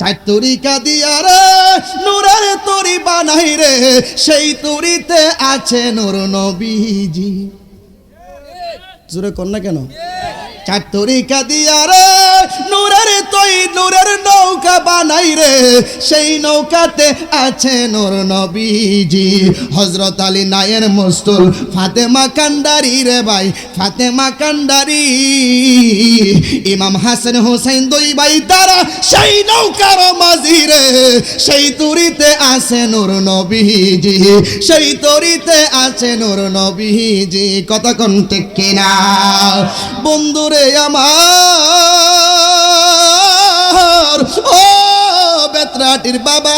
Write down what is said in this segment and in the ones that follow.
চার তরিকা দিয়া রে নূরের তরি বানাই রে, সেই তরিতে আছে নূর নবীজি। জোরে কর না কেন? চার তরিকা দিয়া রে নূরের নূরের নৌকা বানাই রে, সেই নৌকাতে আছে নূর নবীজি। হযরত আলী নায়ের মস্তুল, ফাতেমা কান্ডারি রে ভাই, ফাতেমা কান্ডারি, ইমাম হাসান হোসেন দুই ভাই তারা সেই নৌকার মাঝি রে, সেই তরিতে আছে নূর নবীজি, সেই তরিতে আছে নূর নবীজি। কথা কোন ঠিক কিনা বন্ধুরে আমার? ও বেতরাটির বাবা,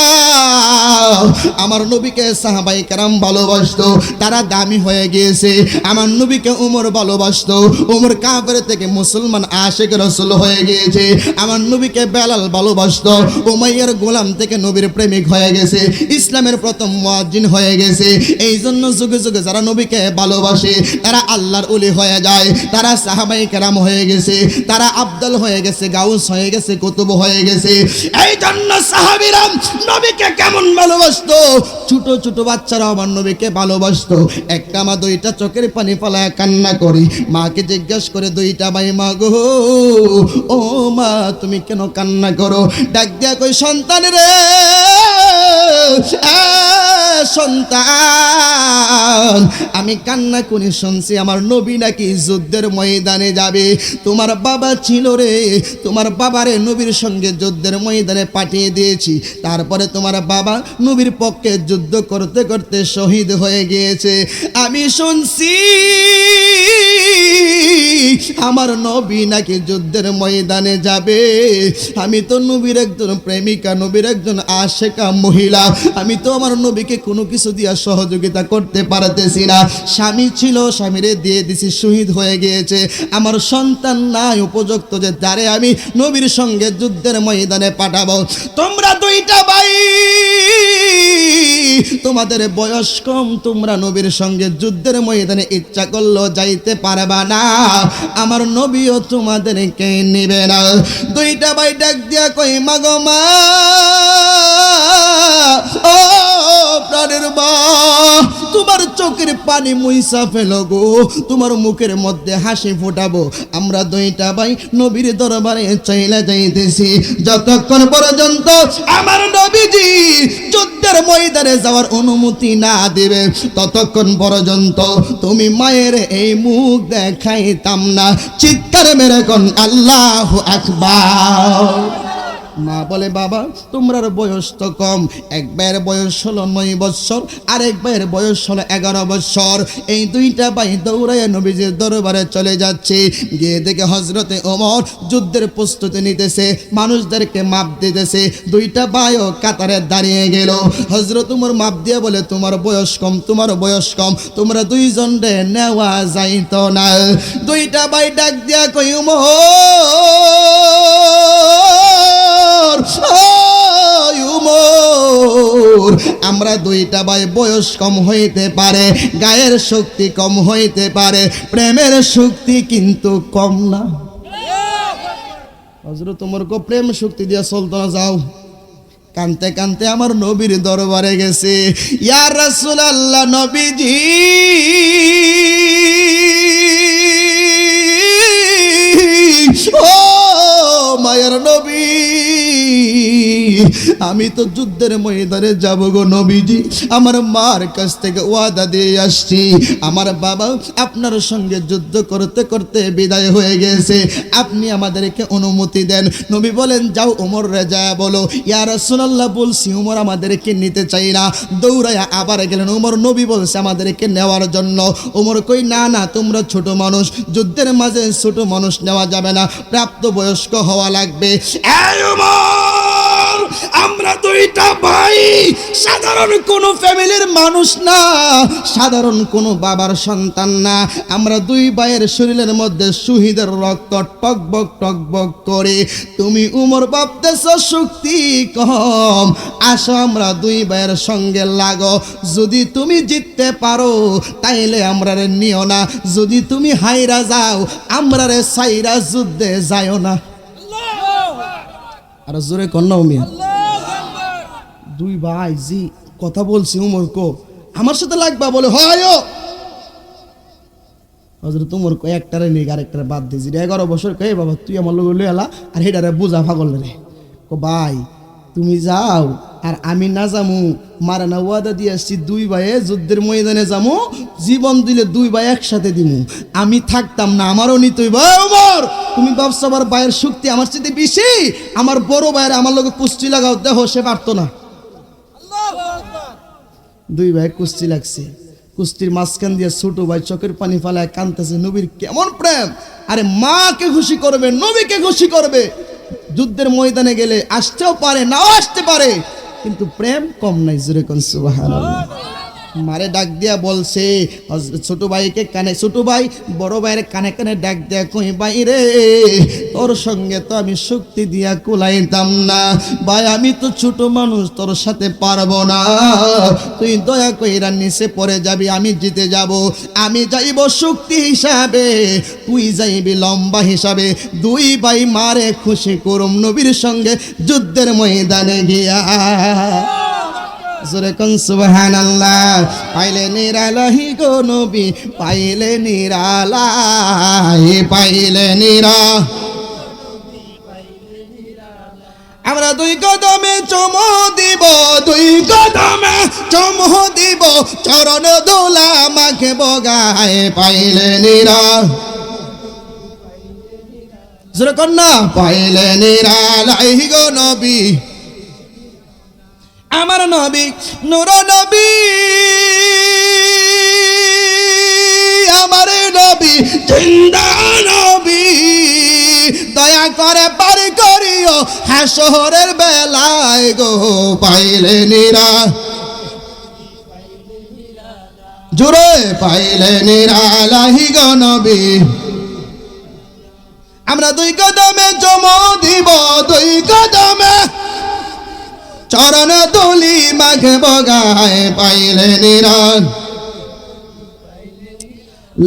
আমার নবীকে সাহাবায়ে কেরাম ভালোবাসতো, তারা দামি হয়ে গিয়েছে। আমার নবীকে উমর ভালোবাসতো, উমর কাফের থেকে মুসলমান আশিক রাসূল হয়ে গিয়েছে। আমার নবীকে বেলাল ভালোবাসতো, উমাইয়ার গোলাম থেকে নবীর প্রেমিক হয়ে গেছে, ইসলামের প্রথম মুয়াজ্জিন হয়ে গেছে। এই জন্য যুগে যুগে যারা নবীকে ভালোবাসে তারা আল্লাহর ওলি হয়ে যায়, তারা সাহাবায়ে কেরাম হয়ে গেছে, তারা আফদল হয়ে গেছে, গাউস হয়ে গেছে, কুতুব হয়ে গেছে। এই জন্য সাহাবীরা নবীকে কেমন ভালোবাসতো, ছোট ছোট বাচ্চারা আমার নবীকে ভালোবাসতো। একটা মা দুইটা চোখের পানি ফেলায় কান্না করি, মাকে জিজ্ঞাসা করে, দুইটা ভাই মা গো, ও মা তুমি কেন কান্না করো? ডাক দিয়া কই, সন্তান রে, সন্তান, আমি কান্না করে শুনছি আমার নবী নাকি যুদ্ধের ময়দানে যাবে। তোমার বাবা ছিল রে, তোমার বাবারে নবীর সঙ্গে যুদ্ধের ময়দানে পাঠিয়ে দিয়েছি, তারপরে তোমার বাবা নবীর পক্ষে যুদ্ধ করতে করতে শহীদ হয়ে গিয়েছে। আমি শুনছি আমার নবী নাকি যুদ্ধের ময়দানে যাবে। আমি তো নবীর একজন প্রেমিকা, নবীর একজন আশিকা মহিলা, আমি তো আমার নবীকে কোনো কিছু দিয়া সহযোগিতা করতে পারতেছি না। স্বামী ছিল, স্বামীরে দিয়ে দিছি, শহীদ হয়ে গিয়েছে। আমার সন্তান নাই উপযুক্ত যে যারে আমি নবীর সঙ্গে যুদ্ধের ময়দানে পাঠাবো। তোমরা দুইটা ভাই, তোমাদের বয়স কম, তোমরা নবীর সঙ্গে যুদ্ধের ময়দানে ইচ্ছা করলেও যাইতে পারবা না, আমার নবীও তোমাদেরকে নেবে না। দুইটা ভাই ডাক দিয়া কই, মা গো মা, ও প্রাণের মা, তোমার চোখের পানি মুইসা ফেলো গো, তোমার মুখের মধ্যে হাসি ফোটাবো। আমরা দুইটা ভাই নবীর দরবারে চাইলা যাইতেছি, যতক্ষণ পর্যন্ত আমার নবীজি যুদ্ধের ময়দানে যাওয়ার অনুমতি না দিবে ততক্ষণ পর্যন্ত তুমি মায়ের এই মুখ দেখাইতাম না। চিৎকার মেরে কোন আল্লাহু আকবার। মা বলে, বাবা তোমরার বয়স তো কম, এক ভাইয়ের বয়স হলো 9 বছর, আরেক ভাইয়ের বয়স হলো 11 বছর। এই দুইটা ভাই দৌড়াইয়া নবীজির দরবারে চলে যাচ্ছে, গিয়ে দেখে হযরতে ওমর যুদ্ধের প্রস্তুতি নিতেছে, মানুষদেরকে মাপ দিতেছে। দুইটা ভাইও কাতারে দাঁড়িয়ে গেল। হযরত ওমর মাপ দিয়ে বলে, তোমার বয়স কম, তোমার বয়স কম, তোমরা দুইজন রে নেওয়া যাইতো না। দুইটা ভাই ডাক দিয়া কই, ওমর আমরা দুইটা ভাই বয়স কম হইতে পারে, গায়ের শক্তি কম হইতে পারে, প্রেমের শক্তি কিন্তু কম না। হযরত ওমর কো, প্রেম শক্তি দিয়া চলতো না, যাও। কানতে কানতে আমার নবীর দরবারে গেছে। ইয়া রাসূলুল্লাহ, নবীজি ও মায়ের নবী, আমি তো যুদ্ধের ময়দানে যাব গো নবীজি, আমার মার কাছ থেকে ওয়াদা দিয়ে আসছি, আমার বাবা আপনার সঙ্গে যুদ্ধ করতে করতে বিদায় হয়ে গেছে, আপনি আমাদেরকে অনুমতি দেন। নবী বলেন, যাও ওমর রে যা বলো, ইয়া রাসূলুল্লাহ বলছি ওমর আমাদেরকে নিতে চাই না। দৌড়ায়া আবার গেলেন ওমর, নবী বলছে আমাদেরকে নেওয়ার জন্য। ওমর কই, না না, তোমরা ছোট মানুষ, যুদ্ধের মাঝে ছোট মানুষ নেওয়া যাবে না, প্রাপ্ত বয়স্ক হওয়া লাগবে। এই ওমর, আমরা দুইটা ভাই সাধারণ কোনো ফ্যামিলির মানুষ না, সাধারণ কোনো বাবার সন্তান না, আমরা দুই ভাইয়ের শরীরের মধ্যে শহীদের রক্ত টকবক টকবক করে। তুমি উমর ভাবতেছ শক্তি কম, আসো আমরা দুই ভাইয়ের সঙ্গে লাগো, যদি তুমি জিততে পারো তাইলে আমরা নিও না, যদি তুমি হাইরা যাও আমরা সাইরা যুদ্ধে যাইও না। আর জোরে কন্যা মিয়া দুই ভাই জি কথা বলছি উমর কো আমার সাথে লাগবা বলে হয় হযরত উমর কো একটারে নেই আরেকটারে বাদ দিছি 11 বছর কই বাবা তুই আমার লগে লই এলা আর হেডারে বুঝা পাগল রে কো ভাই তুমি যাও আর আমি না যামু মারা না ওয়াদা দিয়ে আসছি দুই ভাইয়ে যুদ্ধের ময়দানে যামু জীবন দিলে দুই ভাই একসাথে দিমু আমি থাকতাম না আমারও নিতই ভাই ওমর তুমি ভাবছো আমার ভাইয়ের শক্তি আমার চেয়ে বেশি আমার বড় ভাইয়ের আমার লগে কুস্তি লাগাও দেখো সে পারতো না দুই ভাই কুস্তি লাগছে কুস্তির মাঝখান দিয়ে ছোট ভাই চোখের পানি ফালায় কাঁদতেছে নবীর কেমন প্রেম আরে মাকে খুশি করবে নবীকে খুশি করবে যুদ্ধের ময়দানে গেলে আসতেও পারে নাও আসতে পারে কিন্তু প্রেম কম নাই জোরে কোন সুবহানাল্লাহ মারে ডাক দিয়া বলছে ছোট ভাইকে কানে ছোট ভাই বড় ভাইয়ের কানে কানে ডাক দিয়া কই ভাই রে তোর সঙ্গে তো আমি শক্তি দিয়া কুলাইতাম না ভাই আমি তো ছোট মানুষ তোর সাথে পারবো না তুই দয়া কইরা নিচে পড়ে যাবি আমি জিতে যাব আমি যাইব শক্তি হিসাবে তুই যাইবি লম্বা হিসাবে দুই ভাই মারে খুশি করুম নবীর সঙ্গে যুদ্ধের ময়দানে গিয়া জোরে কোন সুবহানাল্লাহ পাইলে নিরালাহি গো নবী পাইলে নিরালাই পাইলে নিরা আমরা দুই কদমে চুমু দিব দুই কদমে চুমু দিব চরণ দোলা মাখে বগায় পাইলে নিরা জোরে কোন না পাইলে নিরালাই গো নবী আমার নবী নূর নবী আমার নবী জিন্দা নবী দয়া করে পার করিও হাসরের বেলায় গো পাইলে নিরা জোরে পাইলে নিরালাহি গো নবী আমরা দুই কদমে চুমু দিব দুই কদমে চরণ তুলি মাখে বগায় পাইলে নিরাল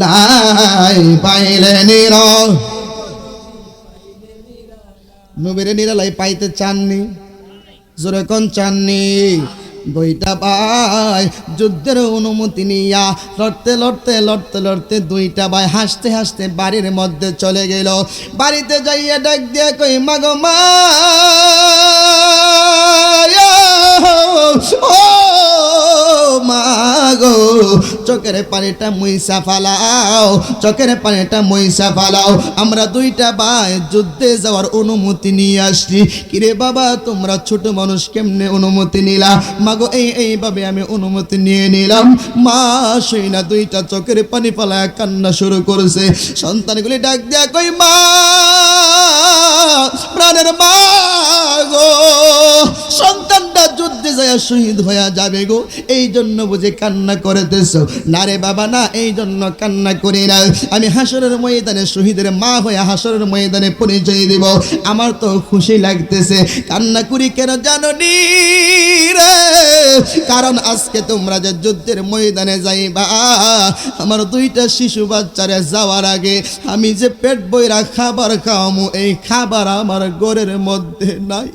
লাই পাইলে নিরাল নবীরে নিরালাই পাইতে চাননি জোরে কোন চাননি দুইটা ভাই যুদ্ধের অনুমতি নিয়া লড়তে লড়তে লড়তে লড়তে দুইটা ভাই হাসতে হাসতে বাড়ির মধ্যে চলে গেল বাড়িতে যাইয়া ডাক দিয়া কই মাগো মা ও মাগো চোখের পানিটা মুইসা ফালাও চোখের পানিটা মুইসা ফালাও আমরা দুইটা ভাই যুদ্ধে যাওয়ার অনুমতি নিয়ে আসছি কিরে বাবা তোমরা ছোট মানুষ কেমনে অনুমতি নিলা মাগো এইভাবে আমি অনুমতি নিয়ে নিলাম মা সেই না দুইটা চোখের পানি ফালায় কান্না শুরু করেছে সন্তানগুলি ডাক দেয়া কই মা প্রাণের মা গো সন্তানটা যুদ্ধে যায় শহীদ হয়ে যাবে গো এই জন্য বুঝে কান্না করতেছো না রে বাবা না এই জন্য কান্না করি না আমি হাসরের ময়দানে শহীদের মা হয়ে হাসরের ময়দানে পরিচয় দেব আমার তো খুশি লাগতেছে কান্না করি কেন জানো নি রে কারণ আজকে তোমরা যে যুদ্ধের ময়দানে যাইবা আমার দুইটা শিশু বাচ্চারে যাওয়ার আগে আমি যে পেট বইরা খাবার খাওয়ামু এই খাবার আমার ঘরের মধ্যে নাই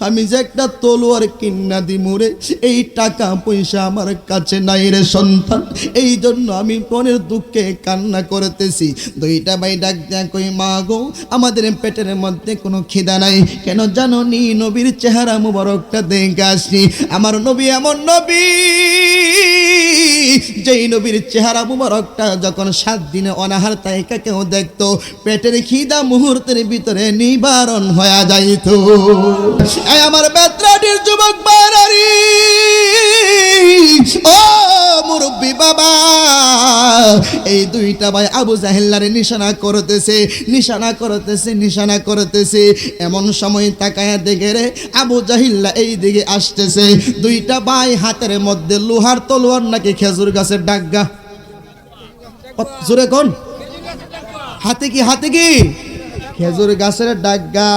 আমি যে একটা তলোয়ার কিন্না দিমুরে এই টাকা পয়সা আমার কাছে নাই রে সন্তান এই জন্য আমি মনের দুঃখে কান্না করতেছি দুইটা ভাই ডাক দেয়া কই মা গো আমাদের পেটের মধ্যে কোনো খিদা নাই কেন জানো নি নবীর চেহারা মুবারকটা দেখে আসি আমার নবী এমন নবী যেই নবীর চেহারা মুবারকটা যখন 7 দিনে অনাহার তাইকা কেউ দেখতো পেটের খিদা মুহূর্তের ভিতরে নিবারণ হয়ে যাইত আমার বেত্রাটির যুবক বাড়ারি ও মুরব্বী বাবা এই দুইটা ভাই আবু জাহেল্লারে নিশানা করতেছে এমন সময় তাকায়া দেখে রে আবু জাহিল্লা এই দিকে আসতেছে দুইটা ভাই হাতের মধ্যে লোহার তলোয়ার নাকি খেজুর গাছের ডাগা জোরে কোন হাতে কি খেজুর গাছের ডাগ্গা,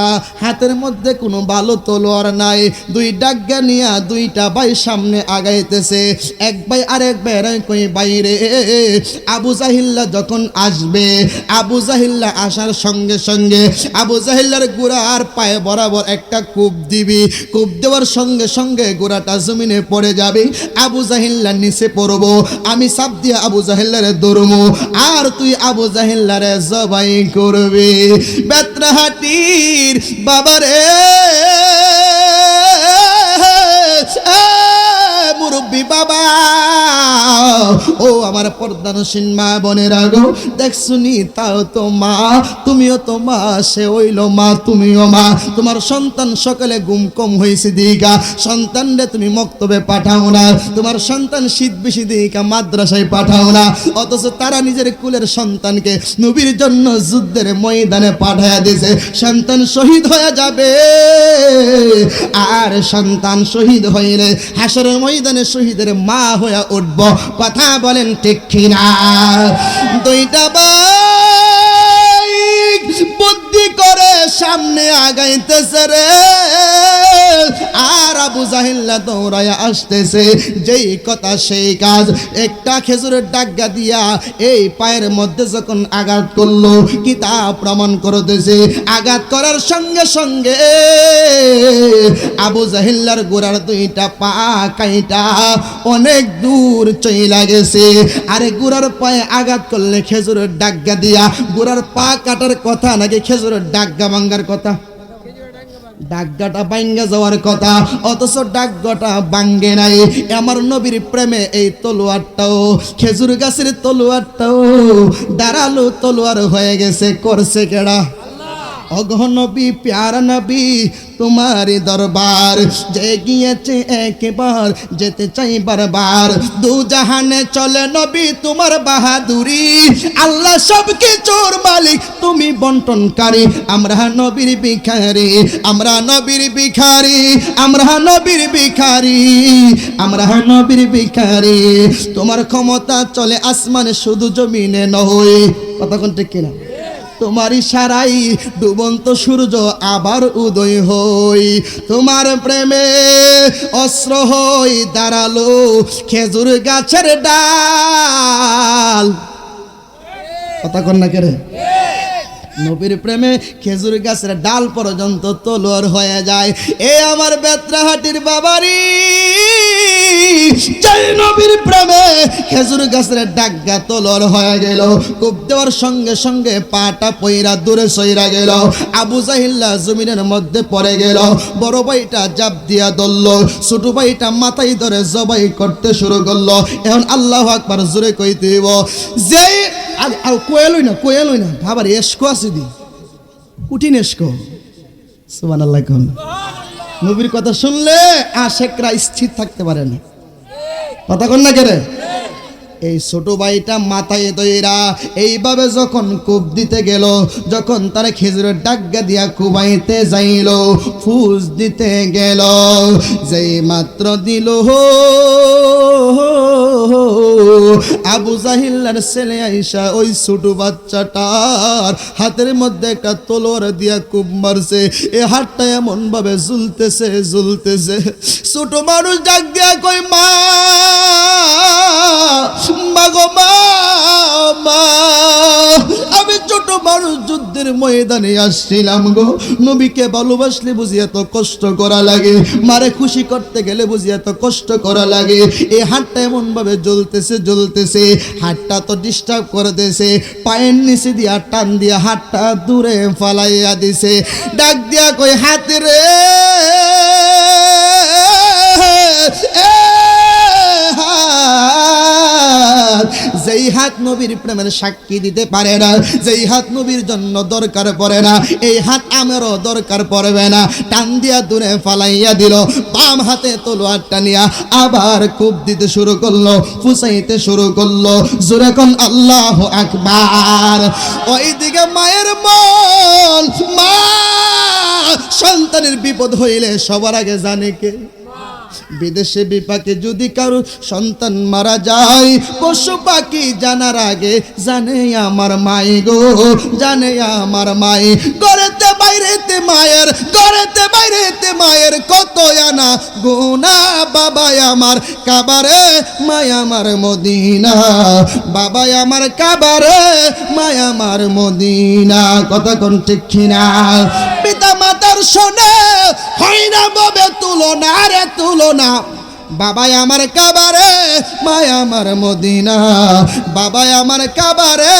হাতের মধ্যে কোনো ভালো তলোয়ার নাই, দুই ডাগ্গা নিয়া দুইটা ভাই সামনে আগাইতেছে। এক ভাই আরেক ভাইয়ের কই বাইরে আবু জাহিল্লা যখন আসবে, আবু জাহিল্লা আসার সঙ্গে সঙ্গে আবু জাহিল্লার গোড়ার পায়ে বরাবর একটা কূপ দিবি, কূপ দেওয়ার সঙ্গে সঙ্গে গোড়াটা জমিনে পড়ে যাবে, আবু জাহিল্লা নিচে পড়বো, আমি সাপ দিয়ে আবু জাহিল্লারে ধরবো, আর তুই আবু জাহিল্লারে জবাই করবি। বেত্রাহাটির বাবারে মুরব্বী বাবা, ও আমার পর্দানসীন মা বোনেরা গো, দেখছুনি তাও তো মা, তুমিও তো মা, সে হইল মা, তুমিও মা। তোমার সন্তান সকালে ঘুম কম হয়েছে দিকা সন্তান রে তুমি মক্তবে পাঠাও না, তোমার সন্তান শীত বেশি দিকা মাদ্রাসায় পাঠাও না, অথচ তারা নিজের কুলের সন্তানকে নবীর জন্য যুদ্ধের ময়দানে পাঠায়া দিয়েছে। সন্তান শহীদ হয়ে যাবে, আর সন্তান শহীদ হইলে হাসরের ময়দানে শহীদের মা হয়ে উঠব। কথা বলেন ঠিক কিনা? দুইটা ভাই বুদ্ধি করে সামনে আগাইতেছে রে, আর আবু জাহিল্লা দৌড়ায়া আসতেছে, যেই কথা সেই কাজ। একটা খেজুরের ডাগ্গা দিয়া এই পায়ের মধ্যে যখন আঘাত করলো, কিতাব প্রমাণ করতেছে আঘাত করার সঙ্গে সঙ্গে আবু জাহিল্লার গোড়ার দুইটা পা কাইটা অনেক দূর চইলা গেছে। আরে গোড়ার পায়ে আঘাত করলে খেজুরের ডাগ্গা দিয়া গোড়ার পা কাটার কথা নাকি খেজুরের ডাগ্গা ভাঙ্গার কথা? ডাগ্গাটা ভাঙ্গা যাওয়ার কথা, অথচ ডাগ্গাটা ভাঙ্গে নাই। আমার নবীর প্রেমে এই তলোয়ারটাও, খেজুর গাছের তলোয়ারটাও দাঁড়ালো তলোয়ার হয়ে গেছে। করছে কেডা? অগহ নবী, প্যারা নবী, তোমারি দরবার যে গিয়েছে একবার, যেতে চাই বারবার। দু জাহানে চলে নবী তোমার বাহাদুরি, আল্লাহ সব কিছুর মালিক, তুমি বন্টনকারী। আমরা নবীর ভিখারি, আমরা নবীর ভিখারি, আমরা নবীর ভিখারি, আমরা নবীর ভিখারি। তোমার ক্ষমতা চলে আসমানে শুধু জমিনে নয়। কথা কোন ঠিক কিনা? তোমার ইশারাই ডুবন্ত সূর্য আবার উদয় হই, তোমার প্রেমে অস্ত্র হই দাঁড়ালো খেজুর গাছের ডাল। কথা কন না কেরে? নবীর প্রেমে খেজুর গাছের ডাল পর্যন্ত তলোয়ার হয়ে যায়। এ আমার বেত্রাহাটির বাবারি, জয় নবীর প্রেমে খেজুর গাছের ডাগ্গা তলোয়ার হয়ে গেল। কূপ দেওয়ার সঙ্গে সঙ্গে পাটা পইরা দূরে সইরা গেল। আবু জাহিল্লা জমিনের মধ্যে পড়ে গেল। বড় ভাইটা জাপ দিয়া ধরল, ছোট ভাইটা মাথায় ধরে জবাই করতে শুরু করলো। এখন আল্লাহু আকবার জোরে কইতে হইব। যেই কোয়েলই না ভাবার এসকো আছে দি কুটিন এসকো। সুবহানাল্লাহ। কোন নবীর কথা শুনলে আশেকরা স্থির থাকতে পারে না। কথা কন না কেরে? এই ছোট ভাইটা মাথায় দইরা এইভাবে যখন কূপ দিতে গেল, যখন তারা খেজুরের ডাগ্গা দিয়া কুবাইতে যাইল, ফুস দিতে গেল, যেই মাত্র দিল আবু জাহিল্লার ছেলে আইসা ওই ছোট বাচ্চাটার হাতের মধ্যে একটা তলোয়ার দিয়া কূপ মারছে। এ হাতটা এমন ভাবে ঝুলতেছে ঝুলতেছে, ছোট মানুষ ডাক দিয়া কই মা, মাগো মা, মা, আমি ছোট মানুষ যুদ্ধের ময়দানে আসছিলাম গো, নবীকে ভালোবাসলে বুঝি এত কষ্ট করা লাগে, মারে খুশি করতে গেলে বুঝি এত কষ্ট করা লাগে। এই হাতটা এমন ভাবে জ্বলতেছে জ্বলতেছে, হাতটা তো ডিস্টার্ব করে দিয়েছে, পায়ের নিচে দিয়া টান দিয়া হাতটা দূরে ফালাইয়া দিছে। ডাক দিয়া কই হাত রে, যেই হাত নবীর প্রেমের সাক্ষী দিতে পারে না, যেই হাত নবীর জন্য দরকার পড়ে না, এই হাত আমারও দরকার পড়বে না। টান দিয়া দূরে ফালাইয়া দিল। বাম হাতে তলোয়ারটা নিয়া আবার কূপ দিতে শুরু করলো, ফুসাইতে শুরু করলো। জোরে কোন আল্লাহু আকবার। ওইদিকে মায়ের মন, মা সন্তানের বিপদ হইলে সবার আগে জানে কে? বিদেশে বিপাকে যদি কারো সন্তান মারা যায়, পশু পাখি জানার আগে জানে আমার মাই গো, জানে আমার মাই। ঘরেতে বাইরেতে মায়ের, ঘরেতে বাইরেতে মায়ের কত আনা গুনা। বাবা আমার কাবারে, মায় আমার মদিনা। বাবা আমার কাবারে, মায় আমার মদিনা। কথা কোন ঠিক কিনা? পিতা মাতার শোনে হয় না ববে তুলনা রে তুলনা। বাবা আমার কাবারে, মায় আমার মদিনা। বাবা আমার কাবারে,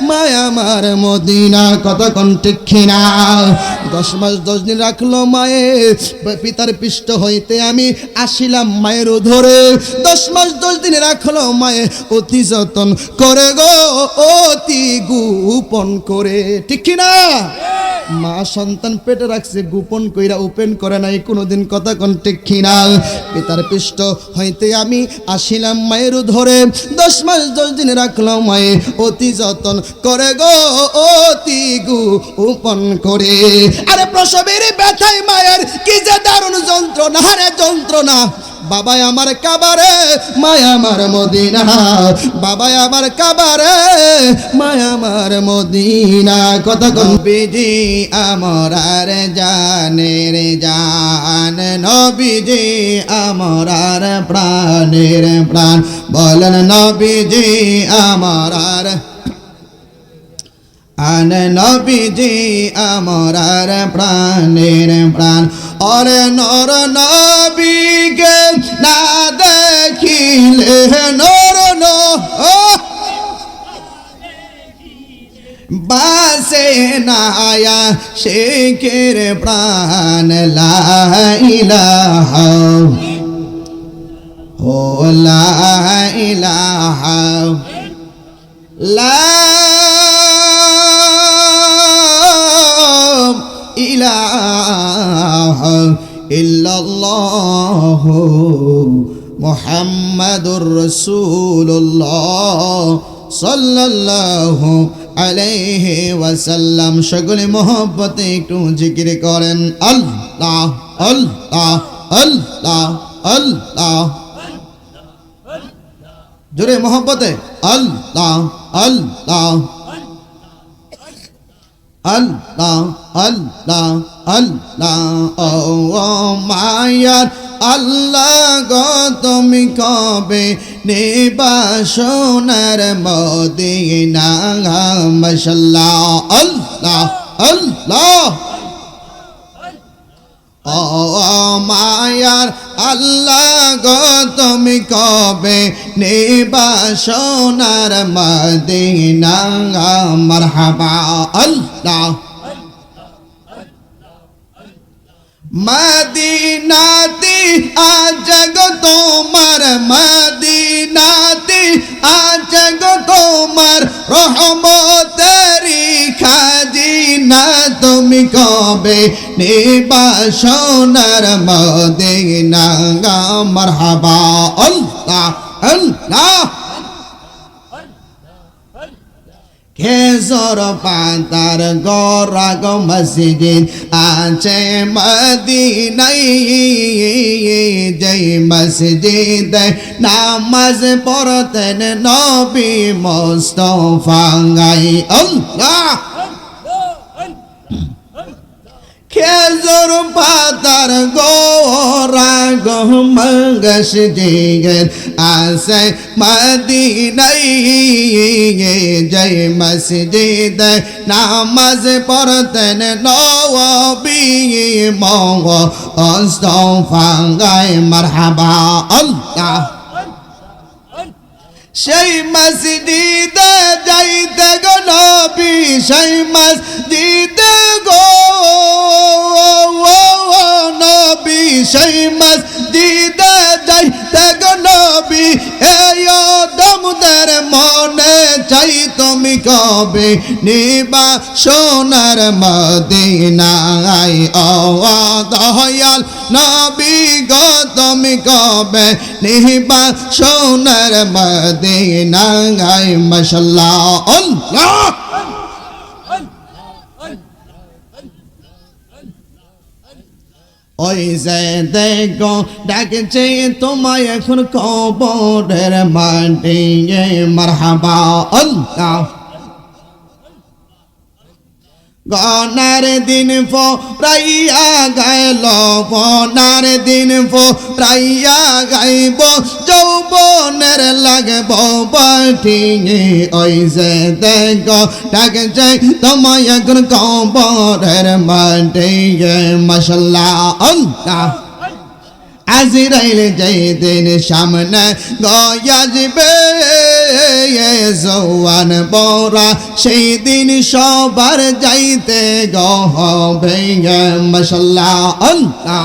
মায় আমার মদিনা। কথা কোন ঠিক কিনা? 10 মাস 10 দিন রাখলো মায়ে পিতার পৃষ্ঠ হইতে আমি আসিলাম মায়ের ধরে। 10 মাস 10 দিন রাখলো মায়ে অতি যতন করে গো, অতি গোপন করে। ঠিক কিনা? মা সন্তান পেটে রাখছে গোপন কইরা, ওপেন করে নাই কোনোদিন। কথা কোন ঠিক কিনা? পিতার পৃষ্ঠ হইতে আমি আসিলাম মায়ের ধরে। 10 মাস 10 দিন রাখলাম মায়ে অতি যতন করে গো, অতি গোপন করে। আরে প্রসবের ব্যথায় মায়ের কি যে দারুণ যন্ত্রণা রে যন্ত্রণা। বাবা আমার কাবারে, মায় আমার মদিনা। বাবা আমার কাবারে, মায় আমার মদিনা। কথা কোন? নবীজি আমার আর জানের জান, নবীজি আমার আর প্রাণের প্রাণ। বলেন নবীজি আমার আর আন, নবীজি আমার আর প্রাণের প্রাণ। অরে নর নবীকে না দেখিলে নর বাসে নায়া শেখের প্রাণ। লা ইলাহা ও লা ইলাহা লা ইলাহা ইল্লাল্লাহ মুহাম্মাদুর রাসূলুল্লাহ সাল্লাল্লাহু আলাইহি ওয়াসাল্লাম। সকলে মহব্বতে একটু জিকির করেন আল্লাহ আল্লাহ আল্লাহ আল্লাহ। জোরে মহব্বতে আল্লাহ আল্লাহ আল্লাহ আল্লাহ আল্লাহ। ও মায়ার আল্লাহ গো তুমি কবে নেবা সোনার মদিনা। মাশাআল্লাহ আল্লাহ আল্লাহ। ও মায়ার আল্লাহ গো তুমি কবে নেবা সোনার মদিনা। মারহাবা আল্লাহ। মদিনাতে আজ গো তোমার, মদিনাতে আজ গো তোমার রহমতেরি খাজিনা। তুমি কবে নেবা সোনার মদিনা। মারহাবা আল্লাহ আল্লাহ। খেজুর পাতার গোরা গো মসজিদ আছে মদিনায়। যেই মসজিদ নামাজ পড়তেন নবী মুস্তাফা। আল্লাহ। খেজুর পাতার গোরা গো মসজিদ আছে মদিনায়। জয় মসজিদ নামাজ পড়তেন নবী মুস্তাফা। মারহাবা আল্লাহ। সেই মসজিদে যাইতে গো নবী, সেই মসজিদে গো নবী, সেই মসজিদে যাইতে গো নবী। এই দমদের মনে চাই তুমি কবে নিবা সোনার মদিনায়। ও দয়াল নবী গো তুমি কবে নিবা সোনার মদিনায়। মাশাআল্লাহ আল্লাহ। ওই যে দেখো ডাকছে তোমায় এখন কবরের মাটি মারহাবা আল্লাহ গনার দিন ফরাইয়া গাইল বনার দিন ফরাইয়া গাইব যৌবনের লাগব বাটি ওই যে দেখো ডাকছে তোমায় এখন কবরের মাটি মাশাআল্লাহ আল্লাহ আজরাইল যেদিন সামনে গয়াজবে জওয়ান বরা সেই দিন সবার যাইতে গহবে মাশাআল্লাহ আল্লাহ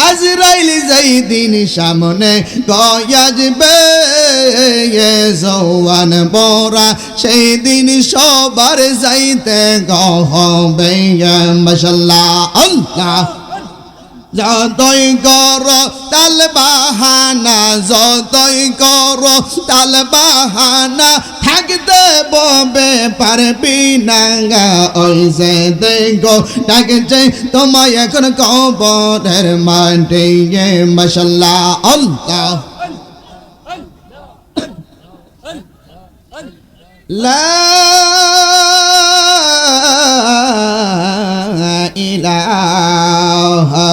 আজরাইল যেদিন সামনে গয়াজবে জওয়ান বরা সেই দিন সবার যাইতে গহবে মাশাআল্লাহ আল্লাহ যতই কর তাল বাহানা যতই কর তাল বাহানা থাকতে ববে পারবি না ওই যে দেখো ডাকছে তোমায় এখন কবরের মাটি মাশাআল্লাহ আল্লাহ লা ইলাহা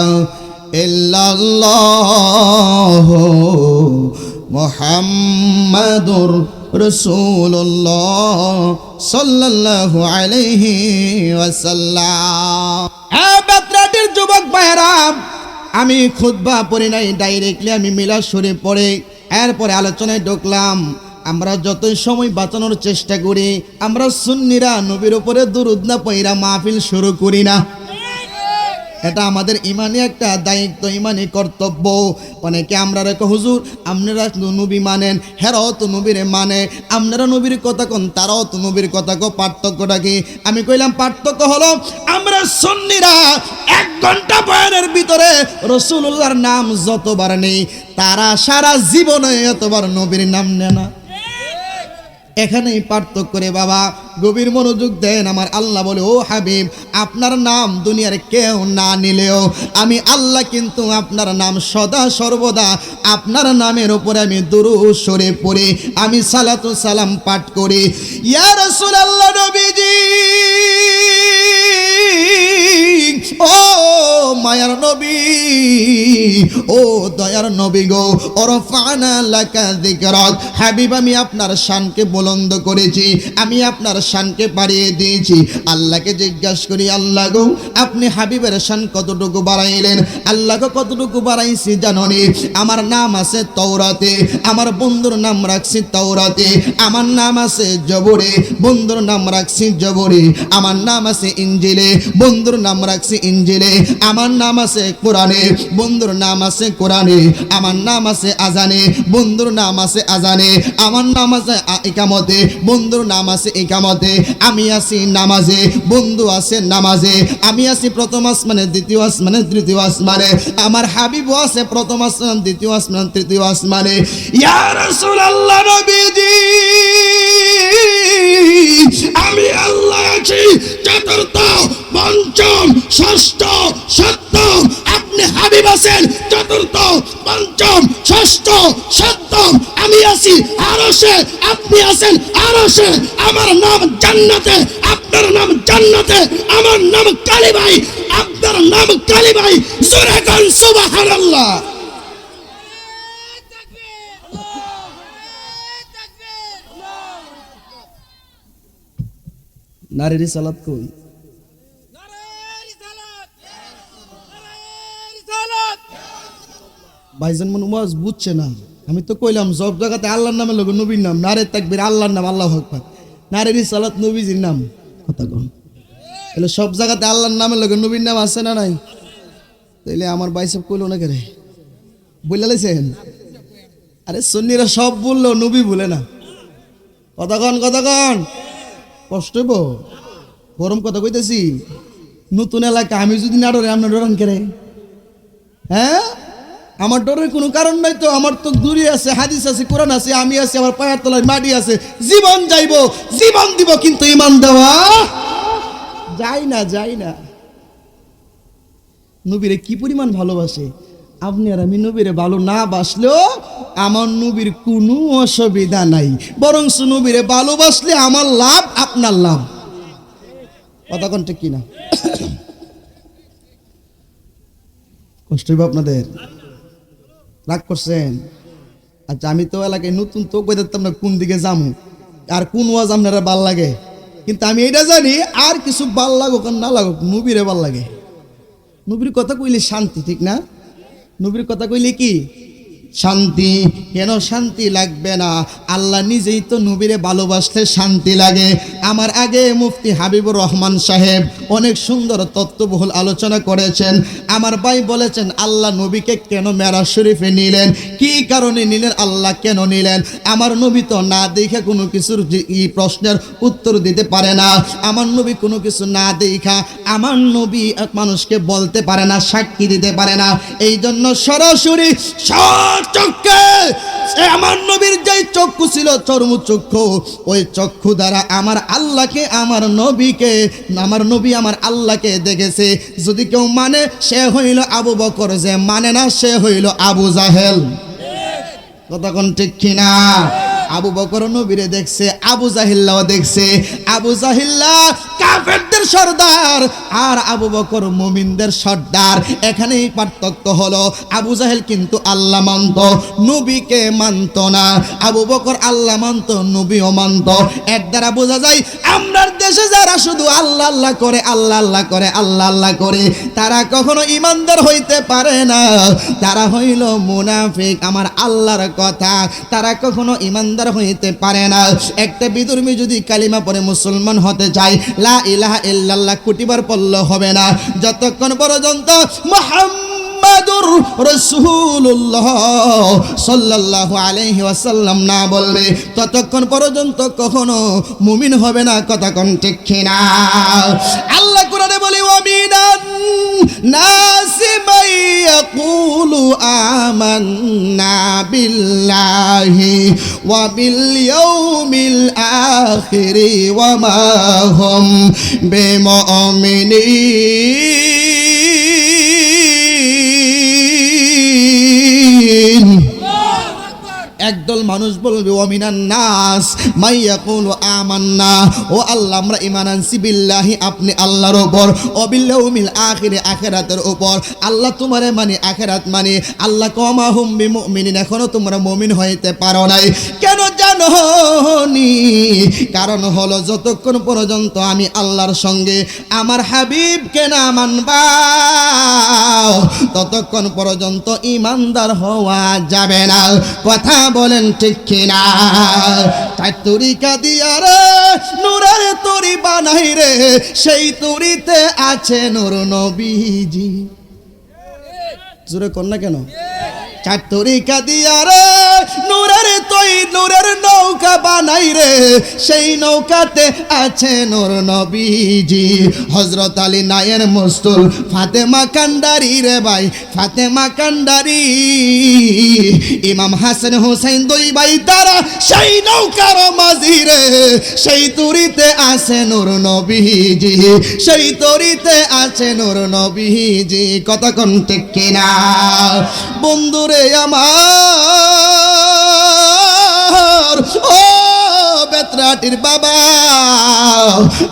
ইল্লাল্লাহ মুহাম্মাদুর রাসূলুল্লাহ সাল্লাল্লাহু আলাইহি ওয়াসাল্লাম। বেত্রাটির যুবক ভাইরা, আমি খুতবা পড়ি নাই, ডাইরেক্টলি আমি মিলাদ শরীফ পড়ে এরপরে আলোচনায় ঢুকলাম। আমরা যতই সময় বাঁচানোর চেষ্টা করি, আমরা সুন্নিরা নবীর উপরে দুরূদ না পড়া মাহফিল শুরু করি না। এটা আমাদের ইমানি একটা দায়িত্ব, ইমানি কর্তব্য। অনেকে আমরা রেখে হুজুর আপনারা নবী মানেন, হেরাও তো নবীরে মানে, আপনারা নবীর কথা কোন তারাও তো নবীর কথা কো, পার্থক্যটা কি? আমি কইলাম পার্থক্য হলো আমরা সুন্নিরা 1 ঘন্টা বয়ানের ভিতরে রাসূলুল্লাহর নাম যতবার নেই, তারা সারা জীবনে এতবার নবীর নাম নেয় না। এখানেই পার্থক্য রে বাবা, গভীর মনোযোগ দেন। আমার আল্লাহ বলে, ও হাবিব, আপনার নাম দুনিয়ার কেউ না নিলেও আমি আল্লাহ কিন্তু আপনার নাম সদা সর্বদা আপনার নামের উপরে আমি দুরূদ শরীফ পড়ি, আমি সালাতু সালাম পাঠ করি। ইয়া রাসূলুল্লাহ নবীজি, ও মায়ার নবী, ও দয়ার নবী গো, ওরফানা লাকা যিকরাক, হাবিব আমি আপনার শানকে বুলন্দ করেছি, আমি আপনার শানকে বাড়িয়ে দিয়েছি। আল্লাহকে জিজ্ঞাসা করি, আল্লাহ গো আপনি হাবিবের শান কতটুকু বাড়াইলেন? আল্লাহ গো কতটুকু বাড়াইছি জাননি? আমার নাম আছে তওরাতে, আমার বন্ধুর নাম রাখছি তওরাতে, আমার নাম আছে জবরে, বন্ধুর নাম রাখছি জবরে, আমার নাম আছে ইনজিলে, বন্ধুর নাম রাখছি ইনজিলে, আমার নাম আছে কোরআনে, বন্ধুর নাম আছে কোরআনে, আমার নাম আছে আজানে, বন্ধুর নাম আছে আজানে, আমার নাম আছে ইকামতে, বন্ধুর নাম আছে ইকামতে, আমি আছি নামাজে, বন্ধু আছে নামাজে, আমি আছি প্রথম আসমানে, দ্বিতীয় আসমানে, তৃতীয় আসমানে, আমার হাবিবও আছে প্রথম আসমান, দ্বিতীয় আসমান, তৃতীয় আসমানে। ইয়া রাসূলুল্লাহ নবীজি, আমি আল্লাহ আছি চতুর্থ, পঞ্চম, ষষ্ঠ, সপ্তম, আপনি হাবিব আছেন চতুর্থ, পঞ্চম, ষষ্ঠ, সপ্তম, আমি আছি আরশে, আপনি আছেন আরশে, আমার নাম জান্নাতে, আপনার নাম জান্নাতে, আমার নাম কালী ভাই, আপনার নাম কালী ভাই। জোরে কোন সুবহানাল্লাহ। নারীর সালাত কই? ভাইজান মনে ওয়াজ বুঝছে না। আমি তো কইলাম সব জায়গাতে আল্লাহর নামে লোক নবীর নাম, নারে তাকবীর, আল্লাহর নাম, আল্লাহু আকবার, নারীর সালাত নবীজির নাম, কথা কন। তাহলে সব জায়গাতে আল্লাহর নামে লোক নবীর নাম আছে না নাই? তাইলে আমার ভাই সব কইলো না কেরে, বইলা লাইছেন? আরে সুন্নিরা সব বললো, নবী বলে না। কথা কন, কথা কন, কষ্ট হইব। গরম কথা কইতেছি, নতুন এলাকা, আমি যদি না ডরে আপনার ডরান কেরে? হ্যাঁ, আমার ডরের কোনো কারণ নাই তো। আমার তো দূরে আছে, হাদিস আছে, কোরআন আছে, আমি আছি, আমার পায়ের তলায় মাটি আছে। জীবন যাইব, জীবন দিব, কিন্তু ইমান দেওয়া যায় না, যায় না। নবীরে কি পরিমাণ ভালোবাসে। আপনি আর আমি নবীরে ভালো না বাসলেও আমার নবীর কোনো অসুবিধা নাই, বরং নবীরে ভালোবাসলে আমার লাভ, আপনার লাভ। কথা কোনটা কিনা? কষ্ট হইব আপনাদের? রাগ করছেন? আচ্ছা, আমি তো এলাকায় নতুন, তো কই দিতাম না কোন দিকে যামু আর কোন ওয়াজ আপনারা ভাল লাগে, কিন্তু আমি এটা জানি আর কিছু ভাল লাগুক আর না লাগুক, নবীরে ভাল লাগে। নবীর কথা কইলে শান্তি, ঠিক না? নবীর কথা কইলে কি শান্তি। কেন শান্তি লাগবে না? আল্লাহ নিজেই তো নবীরে ভালোবাসলে শান্তি লাগে। আমার আগে মুফতি হাবিবুর রহমান সাহেব অনেক সুন্দর তত্ত্ববহুল আলোচনা করেছেন। আমার ভাই বলেছেন আল্লাহ নবীকে কেন মেরাজ শরীফে নিলেন, কি কারণে নিলেন, আল্লাহ কেন নিলেন। আমার নবী তো না দেখে কোনো কিছুর প্রশ্নের উত্তর দিতে পারে না। আমার নবী কোনো কিছু না দেখা, আমার নবী মানুষকে বলতে পারে না, সাক্ষী দিতে পারে না। এই জন্য সরাসরি চক্ষে আমার নবীর যে চক্ষু ছিল চর্মচক্ষু, ওই চক্ষু দ্বারা আমার আল্লাহকে, আমার নবীকে, আমার নবী আমার আল্লাহকে দেখেছে। যদি কেউ মানে সে হইল আবু বকর, যে মানে না সে হইল আবু জাহেল। কথা কোন ঠিক কিনা? আবু বকর নবীরে দেখছে, আবু জাহিল্লাও দেখছে। আবু জাহিল্লা কাফেরদের সর্দার আর আবু বকর মুমিনদের সর্দার। এখানেই পার্থক্য হলো, আবু জাহেল কিন্তু আল্লাহ মানত, নবীকে মানত না। আবু বকর আল্লাহ মানত, নবীও মানত। এর দ্বারা বোঝা যায় আমরার দেশে যারা শুধু আল্লাহ আল্লাহ করে, আল্লাহ আল্লাহ করে, আল্লাহ আল্লাহ করে, তারা কখনো ইমানদার হইতে পারে না। তারা হইল মুনাফিক। আমার আল্লাহর কথা, তারা কখনো ইমানদার হইতে পারে না। একটা বিধর্মী যদি কালিমা পড়ে মুসলমান হতে চায়, লা ইলাহা ইল্লাল্লাহ কোটিবার পড়লে হবে না, যতক্ষণ পর্যন্ত মুহাম্মাদুর রাসূলুল্লাহ সাল্লাল্লাহু আলাইহি ওয়াসাল্লাম না বলবে, ততক্ষণ পর্যন্ত কখনো মুমিন হবে না। কথা কোন ঠিক কিনা? আল্লাহ কোরআনে বলে, ওয়ামিনান নাসি মান ইয়াকুলু আমান্না বিল্লাহি ওয়া বিল ইয়াউমিল আখিরি ওয়া মা হুম বিমুমিনিন। একদল মানুষ বলবে, ওয়ামিনান নাস মাইয়াকুলু আমান্না, ও আল্লাহ আমরা ঈমান আনছি, বিল্লাহি আপনি আল্লাহর উপর, ও বিল ইয়াউমিল আখিরে আখিরাতের উপর। আল্লাহ তোমারে মানে, আখিরাত মানে। আল্লাহ কমা হুম বিমুমিনিন, এখনো তোমরা মুমিন হইতে পারো নাই। কেন জানো নি? কারণ হলো যতক্ষণ পর্যন্ত আমি আল্লাহর সঙ্গে আমার হাবিবকে না মানবা, ততক্ষণ পর্যন্ত ইমানদার হওয়া যাবে না। কথা বলেন ঠিক কিনা? তাই তরিকা দিয়া রে নূরের তরি বানাই রে, সেই তরিতে আছে নূর নবীজি। জোরে কর না কেন? চার তরিকা দিয়া রে নূরের নূরের নৌকা বানাই রে, সেই নৌকাতে আছে নূর নবীজি। হযরত আলী নায়ের মস্তুল, ফাতেমা কান্ডারি রে ভাই, ফাতেমা কান্ডারি, ইমাম হাসান হোসেন দুই ভাই তারা সেই নৌকার মাঝি রে, সেই তরিতে আছে নূর নবীজি, সেই তরিতে আছে নূর নবীজি। কথা কোন ঠিক কিনা? বন্ধুরে আমার, ও বেত্রাটির বাবা,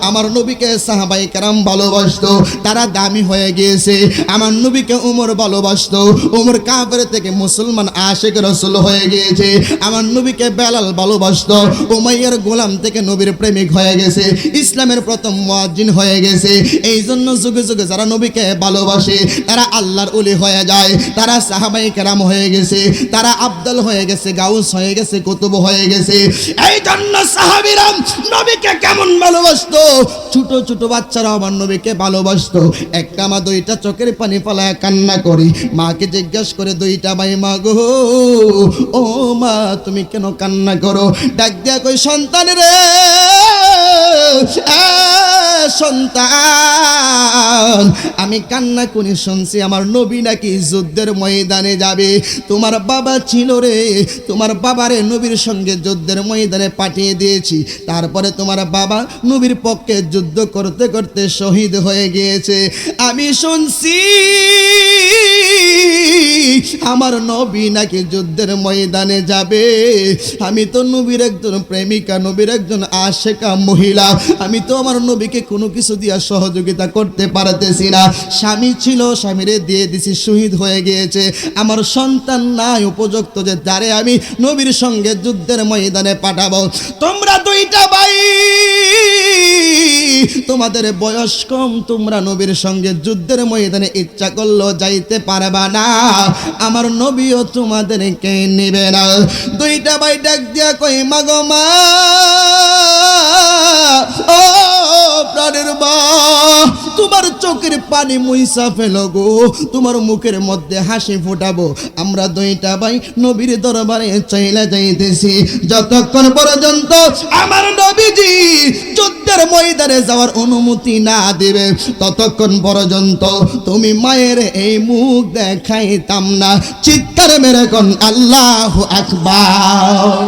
আমার নবীকে সাহাবাই কেরাম ভালোবাসতো, তারা দামি হয়ে গিয়েছে। আমার নবীকে উমর ভালোবাসতো, উমর কাফের থেকে মুসলমান আশিক রাসূল হয়ে গিয়েছে। আমার নবীকে বেলাল ভালোবাসতো, উমাইয়ার গোলাম থেকে নবীর প্রেমিক হয়ে গেছে, ইসলামের প্রথম মুয়াজ্জিন হয়ে গেছে। এই জন্য যুগে যুগে যারা নবীকে ভালোবাসে তারা আল্লাহর ওলি হয়ে যায়, তারা সাহাবাই কেরাম হয়ে গেছে, তারা আব্দাল হয়ে গেছে, গাউস হয়ে গেছে, কুতুব হয়ে গেছে। এই জন্য সাহাবীরা নবীকে কেমন ভালোবাসতো, ছোট ছোট বাচ্চারা আমার নবীকে ভালোবাসতো। একটা মা দুইটা চোখের পানি ফেলায় কান্না করি, মাকে জিজ্ঞাসা করে, দুইটা ভাই মা গো, ও মা তুমি কেন কান্না করো? ডাক দিয়া কই, সন্তান রে সন্তান, আমি কান্না করে শুনছি আমার নবী নাকি যুদ্ধের ময়দানে যাবে। তোমার বাবা ছিল রে, তোমার বাবারে নবীর সঙ্গে যুদ্ধের ময়দানে পাঠিয়ে দিয়েছি, তারপরে তোমার বাবা নবীর পক্ষে যুদ্ধ করতে করতে শহীদ হয়ে গিয়েছে। আমি শুনছি আমার নবী নাকি যুদ্ধের ময়দানে যাবে। আমি তো নবীর একজন প্রেমিকা, নবীর একজন আশেকা মহিলা, আমি তো আমার নবীকে কোনো কিছু দিয়া সহযোগিতা করতে পারতেছি না। স্বামী ছিল, স্বামীরে দিয়ে দিছি, শহীদ হয়ে গিয়েছে। আমার সন্তান নাই উপযুক্ত যে যারে আমি নবীর সঙ্গে যুদ্ধের ময়দানে পাঠাবো। তোমরা দুইটা ভাই, তোমাদের বয়স কম, তোমরা নবীর সঙ্গে যুদ্ধের ময়দানে ইচ্ছা করলেও যাইতে পারবা না, আমার নবীও তোমাদেরকে নেবে না। দুইটা ভাই ডাক দিয়া কই, মাগো মা, ও প্রাণের মা, তোমার চোখের পানি মুইসা ফেলো গো, তোমার মুখের মধ্যে হাসি ফোটাবো। আমরা দুইটা ভাই নবীর দরবারে চলে যাইতেছি। যতক্ষণ পর্যন্ত আমার নবীজি যুদ্ধের ময়দানে যাওয়ার অনুমতি না দিবে, ততক্ষণ পর্যন্ত তুমি মায়ের এই মুখ দেখাইতাম না। চিৎকার মেরে কোন আল্লাহু আকবার।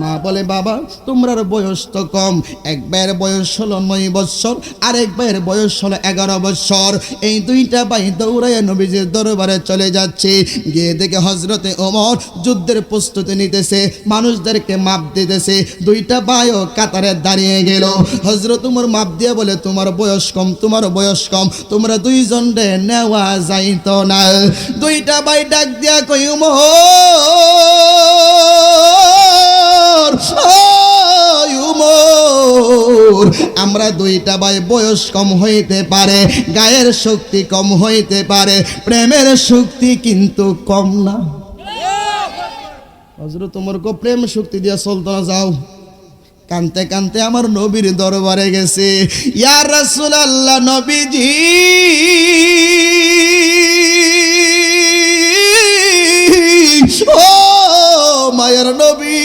মা বলে, বাবা তোমরার বয়স তো কম, এক ভাইয়ের বয়স হলো 9 বছর, আরেক ভাইয়ের বয়স হলো 11 বছর। এই দুইটা ভাই দৌড়াইয়া নবীজির দরবারে চলে যাচ্ছে। গিয়ে দেখে হযরতে ওমর যুদ্ধের প্রস্তুতি নিতেছে, মানুষদেরকে মাপ দিতেছে। দুইটা ভাইও কাতারে দাঁড়িয়ে গেল। হযরত ওমর মাপ দিয়ে বলে, তোমার বয়স কম, তোমার বয়স কম, তোমরা দুইজনরে নেওয়া যাইতো না। দুইটা ভাই ডাক দিয়া কই, ওমর আমরা দুইটা ভাই বয়স কম হইতে পারে, গায়ের শক্তি কম হইতে পারে, প্রেমের শক্তি কিন্তু কম না। হযরত ওমর কো, প্রেম শক্তি দিয়া চলতো না, যাও। কানতে কানতে আমার নবীর দরবারে গেছে। ইয়া রাসূলুল্লাহ, নবীজি ও মায়ের নবী,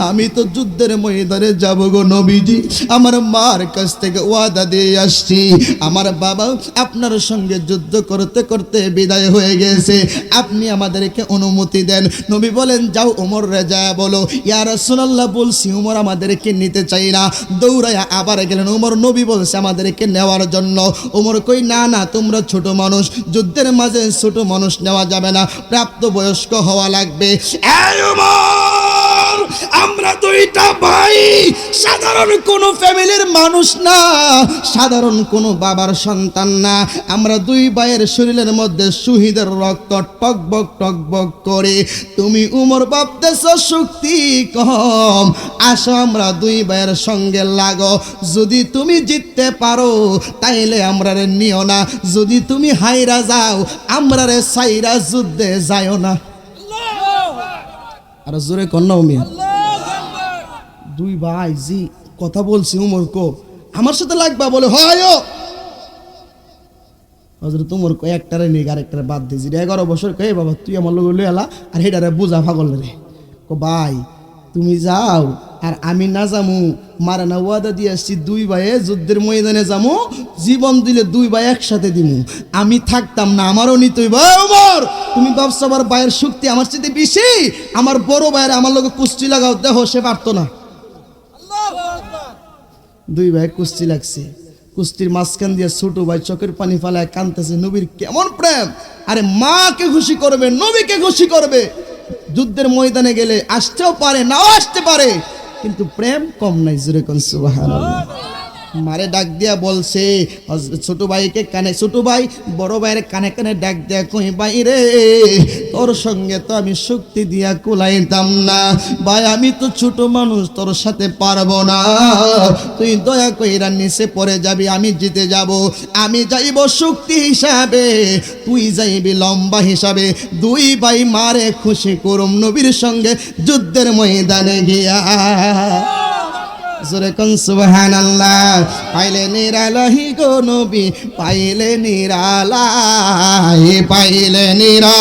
আমি তো যুদ্ধের ময়দানে যাব গো নবীজি। আমার মার কাছ থেকে ওয়াদা দিয়ে আসছি, আমার বাবা আপনার সঙ্গে যুদ্ধ করতে করতে বিদায় হয়ে গেছে, আপনি আমাদেরকে অনুমতি দেন। নবী বলেন, যাও ওমর রে যা বলো, ইয়া রাসূলুল্লাহ বলছি ওমর আমাদেরকে নিতে চাই না। দৌড়ায়া আবার গেলেন ওমর, নবী বলছে আমাদেরকে নেওয়ার জন্য। ওমর কই, না না, তোমরা ছোট মানুষ, যুদ্ধের মাঝে ছোট মানুষ নেওয়া যাবে না, প্রাপ্ত বয়স্ক হওয়া লাগবে। এই ওমর, আমরা দুইটা ভাই সাধারণ কোনো ফ্যামিলির মানুষ না, সাধারণ কোনো বাবার সন্তান না। আমরা দুই ভাইয়ের শরীরের মধ্যে শহীদের রক্ত টকবক টকবক করে। তুমি উমর ভাবতেছ শক্তি কম, আসো আমরা দুই ভাইয়ের সঙ্গে লাগো। যদি তুমি জিততে পারো তাইলে আমরা রে নিও না, যদি তুমি হাইরা যাও আমরা রে সাইরা যুদ্ধে যাইও না। আর জোরে কন্যা মিয়া, দুই ভাই জি কথা বলছি, উমর কো আমার সাথে লাগবা বলে, হয় হযরত উমর কো একটারে নিক আরেকটারে বাদ দিছি। 11 বছর কই, বাবা তুই আমার লগে লই এলা আর হেডারে বুঝা পাগল রে। কো ভাই তুমি যাও আর আমি না যামু, মারা না ওয়াদা দিয়ে আসছি, দুই ভাইয়ে যুদ্ধের ময়দানে যামু, জীবন দিলে দুই ভাই একসাথে দিমু। আমি থাকতাম না, আমারও নিতই। ভাই ওমর, তুমি ভাবছো আমার ভাইয়ের শক্তি আমার চেয়ে বেশি? আমার বড় ভাইয়ের আমার লগে কুস্তি লাগাও, দেখো সে পারতো না। দুই ভাই কুস্তি লাগছে, কুস্তির মাঝখান দিয়ে ছোট ভাই চোখের পানি ফালায় কাঁদতেছে। নবীর কেমন প্রেম! আরে মাকে খুশি করবে, নবীকে খুশি করবে। যুদ্ধের ময়দানে গেলে আসতেও পারে, নাও আসতে পারে, কিন্তু প্রেম কম নাই। জোরে কোন সুবহানাল্লাহ। মারে ডাক দিয়া বলছে, ছোট ভাইকে কানে, ছোট ভাই বড় ভাইয়ের কানে কানে ডাক দিয়া কই, ভাই রে তোর সঙ্গে তো আমি শক্তি দিয়া কুলাইতাম না ভাই, আমি তো ছোট মানুষ, তোর সাথে পারবো না, তুই দয়া কইরা নিচে পড়ে যাবি, আমি জিতে যাব। আমি যাইব শক্তি হিসাবে, তুই যাইবি লম্বা হিসাবে। দুই ভাই মারে খুশি করুম নবীর সঙ্গে যুদ্ধের ময়দানে গিয়া। জোরে কোন সুবহানাল্লাহ। পাইলে নিরালাহি গো নবী, পাইলে নিরালাই, পাইলে নিরা।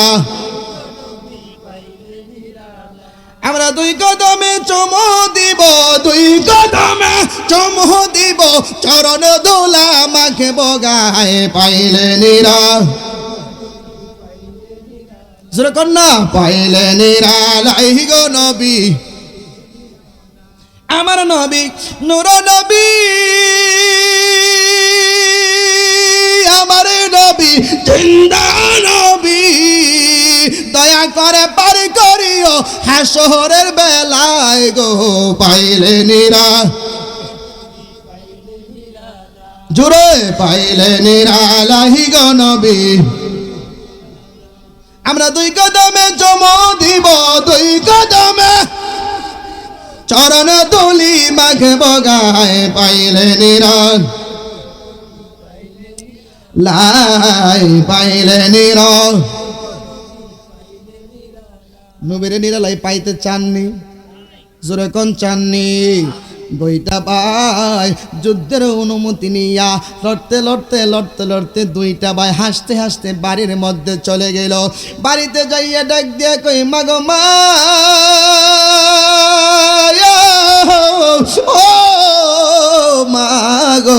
আমরা দুই কদমে চুমু দিব, দুই কদমে চুমু দিব, চরণ দোলা মাখে বগায় পাইলে নিরাল, জোরে কন্যা পাইলে নিরালাই গো নবী, আমার নবী নূর নবী, আমার নবী জিন্দা নবী, দয়া করে পার করিও হাসরের বেলায় গো পাইলে নিরাল, জোরে পাইলে নিরালাই গো নবী। আমরা দুই কদমে চুমু দিব, দুই কদমে চরণ দুলি মাখে বগায় পাইলে নিরাল, লাই পাইলে নিরাল। নবীরে নিরালাই পাইতে চাননি, জোরে কোন চাননি? দুইটা ভাই যুদ্ধের অনুমতি নিয়া লড়তে লড়তে লড়তে লড়তে দুইটা ভাই হাসতে হাসতে বাড়ির মধ্যে চলে গেল। বাড়িতে যাইয়া ডাক দিয়ে কই মা গো মা, ও মা গো,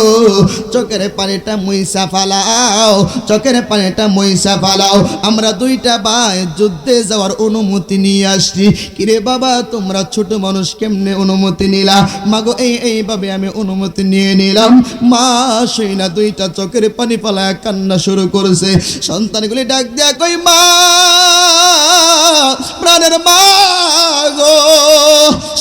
চোখের পানিটা মুইসা ফালাও, চোখের পানিটা মুইসা ফালাও, আমরা দুইটা ভাই যুদ্ধে যাওয়ার অনুমতি নিয়ে আসছি। কিরে বাবা তোমরা ছোট মানুষ কেমনে অনুমতি নিলা? মাগো এইভাবে আমি অনুমতি নিয়ে নিলাম। মা শুই না দুইটা চোখের পানি ফালায় কান্না শুরু করেছে। সন্তানগুলি ডাক দেয়া কই মা, প্রাণের মা গো,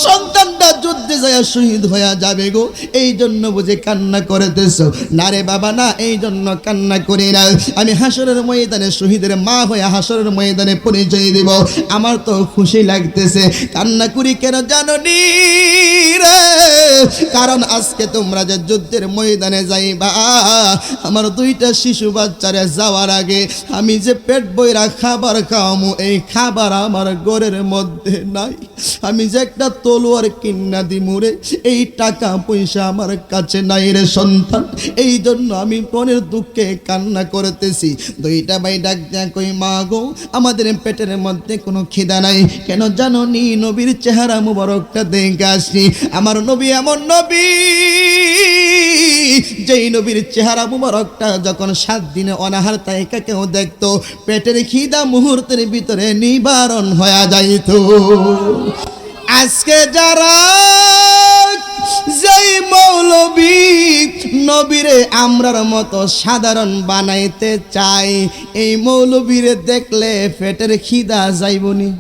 সন্তানটা যুদ্ধে যায় শহীদ হয়ে যাবে গো, এই জন্য বুঝে কান্না করতেছ? না রে বাবা না, এই জন্য কান্না করি না, আমি হাসরের ময়দানে শহীদের মা হয়ে হাসরের ময়দানে পরিচয় দেব, আমার তো খুশি লাগতেছে। কান্না করি কেন জানো নি রে? কারণ আজকে তোমরা যে যুদ্ধের ময়দানে যাইবা, আমার দুইটা শিশু বাচ্চারে যাওয়ার আগে আমি যে পেট বইরা খাবার খাওয়ামু, এই খাবার আমার ঘরের মধ্যে নাই। আমি যে একটা তলোয়ার কিনা দিমুরে, এই টাকা পয়সা আমার কাছে নাই রে সন্তান, এই জন্য আমি মনের দুঃখে কান্না করতেছি। দুইটা ভাই ডাক দেয়া কই মা গো, আমাদের পেটের মধ্যে কোনো খিদা নাই, কেন জানো নি? নবীর চেহারা মুবারকটা দেখে আসি। আমার নবী এমন নবী, যেই নবীর চেহারা মুবারকটা যখন 7 দিনে অনাহার তাইকা কেউ দেখতো, পেটের খিদা মুহূর্তের ভিতরে নিবারণ হয়ে যাইত। আজকে যারা যেই মৌলবী নবীরে আমরার মতো সাধারণ বানাইতে চাই, এই মৌলবীরে দেখলে পেটের খিদা যাইবনি,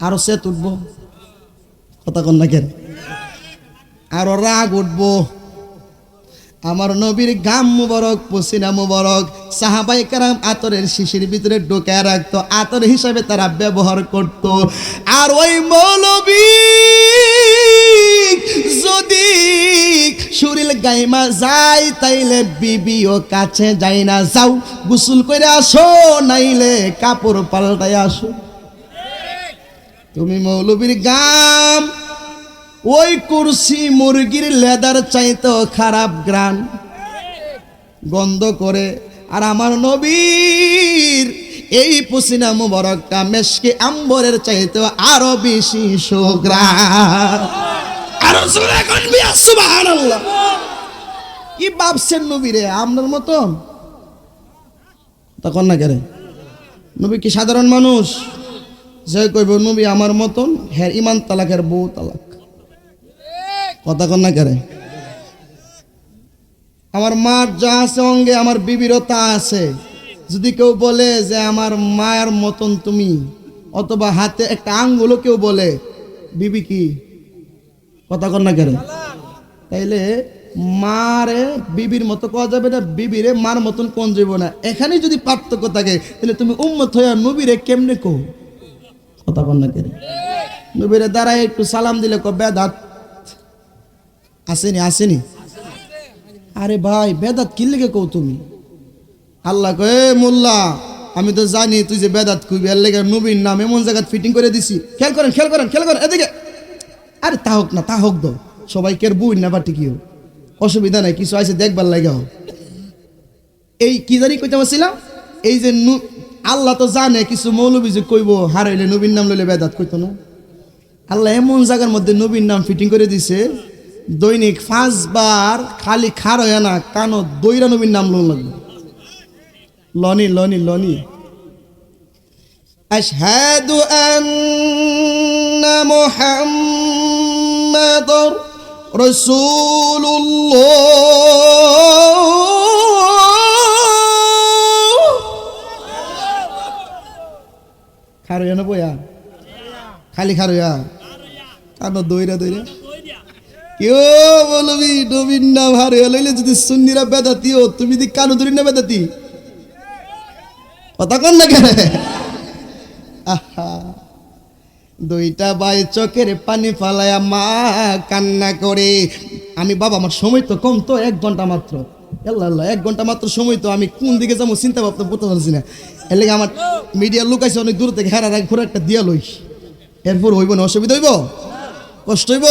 আরো সে তুলব, কথা কন না কেন? আরো রাগ উঠবো। আমার নবীর গাম মুবারক, পসিনা মুবারক সাহাবায়ে কেরাম আতরের শিশির ভিতরে ঢোকায় রাখতো, আতর হিসাবে তারা ব্যবহার করত। আর ওই মৌলবী যদি শরীর গাইমা যায়, তাইলে বিবিও কাছে যায় না, যাও গোসল করে আসো, নাইলে কাপড় পাল্টায় আসো। তুমি মৌলবীর গাম, ওই কুরসি মুরগির লেদার চাইতেও খারাপ গ্রান গন্ধ করে, আর আমার নবীর এই পসিনা মুবারকটা মেশকে আম্বরের চাইতেও আরো বেশি সুগ্রান। আরো জোরে কইবি সুবহানাল্লাহ। কি ভাবছেন নবীরে আপনার মতন? তখন না করে নবী কি সাধারণ মানুষ? যে কইব নবী আমার মতন, হ্যাঁ ইমান তালাকের বউ তালাক, কথা কন না করে? আমার মার যা আছে অঙ্গে আমার বিবিরও তা আছে। যদি কেউ বলে যে আমার মায়ের মতন তুমি, অথবা হাতে একটা আঙ্গুলও কেউ বলে, বিবি কি, কথা কন না করে? তাইলে মারে বিবির মতো কোয়া যাবে না, বিবিরে মার মতন কোন যাইব না। এখানে যদি পার্থক্য থাকে, তাহলে তুমি উম্মত হইয়া নবীরে কেমনে কো, কথা কন না করে? নবীরে দাঁড়ায় একটু সালাম দিলে কো বেদাত আসেনি, আসেনি? আরে ভাই বেদাত কি লেগে কও তুমি? আল্লাহ কয়ে মোল্লা আমি তো জানি তুই যে বেদাত কইবি, এর লেগে নবীর নাম এমন জায়গা ফিটিং করে দিছি। খেয়াল করেন, খেয়াল করেন, খেয়াল করেন এদিকে। আরে তা হোক না, তা হোক দো, সবাইকে আর বই না বাটি কি হোক, অসুবিধা নাই, কিছু আছে দেখবার লাগে হোক। এই কি জানি কইতে পারছিলাম, এই যে আল্লাহ তো জানে কিছু মৌলবী যে কইব হারাইলে নবীর নাম লইলে বেদাত কইতো না। আল্লাহ এমন জায়গার মধ্যে নবীর নাম ফিটিং করে দিছে, দৈনিক 5 বার খালি খার হয় না, কানো দইরা নবীর নাম লোন লাগবে। লনি লনি লনি আশহাদু আন্না মুহাম্মাদুর রাসূলুল্লাহ। খার হয় না বয়া, খালি খার হইয়া কানো দইরা দইরা কেউ বলবি নবীর নাম হারে লইলে যদি সুন্নিরা বেদাতিও, তুমি দি কানো ধরি না বেদাতি কথা কন না কেন? আহা, দুইটা ভাই চোখের পানি ফালায়া মা কান্না করে। আমি বাবা আমার সময় তো কম, তো 1 ঘন্টা মাত্র, আল্লাহ 1 ঘন্টা মাত্র সময়, তো আমি কোন দিকে যাবো চিন্তা ভাবনা করতে পারছি না। এর লেগে আমার মিডিয়া লুকাইছে অনেক দূর থেকে, হেরার ঘুরে একটা দিয়া লই, এরপর হইব না, অসুবিধা হইব, কষ্ট হইব।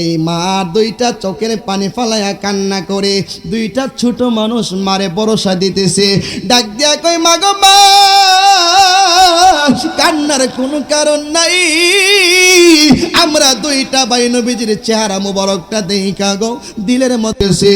এই মা দুইটা চোখের পানি ফালাইয়া কান্না করে, দুইটা ছোট মানুষ মারে ভরসা দিতেছে, ডাক দিয়া কই মা গো মা, কান্নার কোনো কারণ নাই, আমরা দুইটা ভাই নবীজির চেহারা মুবারকটা দেখা গো দিলের মধ্যে।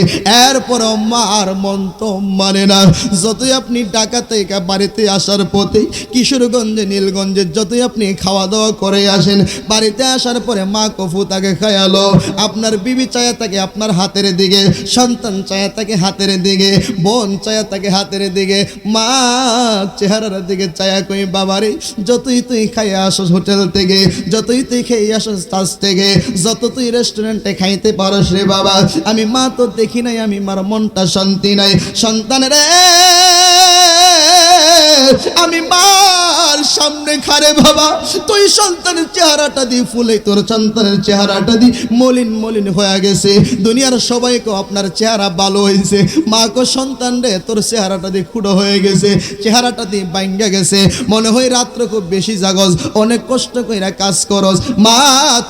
এরপর মার মন তো মানে না, যতই আপনি ঢাকা থেকে বাড়িতে আসার পথে কিশোরগঞ্জে নীলগঞ্জে যতই আপনি খাওয়া দাওয়া করে আসেন, বাড়িতে আসার পরে মা কফু তাকে খায়ালো, আপনার বিবি চায়া তাকে আপনার হাতের দিকে, সন্তান চায়া তাকে হাতের দিকে, বোন চায়া তাকে হাতের দিকে, মা চেহারার দিকে চায়া কই বাবারে, যতই তুই খাইয়ে আসস হোটেল থেকে, যতই তুই খেয়ে আসস তাস থেকে, যত তুই রেস্টুরেন্টে খাইতে পারস রে বাবা, আমি মা তো দেখি নাই, আমি মার মনটা শান্তি নাই। সন্তানের আমি মার সামনে খারে বাবা, তুই সন্তানের চেহারাটা দি ফুলে, তোর সন্তানের চেহারাটা দি মলিন মলিন হয়ে গেছে, দুনিয়ার সবাইকে আপনার চেহারা ভালো হয়েছে, মা কো সন্তান রে তোর চেহারাটা দি খুঁড়ো হয়ে গেছে, চেহারাটা দি ভাঙ্গা গেছে, মনে হয় রাত্র খুব বেশি জাগস, অনেক কষ্ট কইরা কাজ করস, মা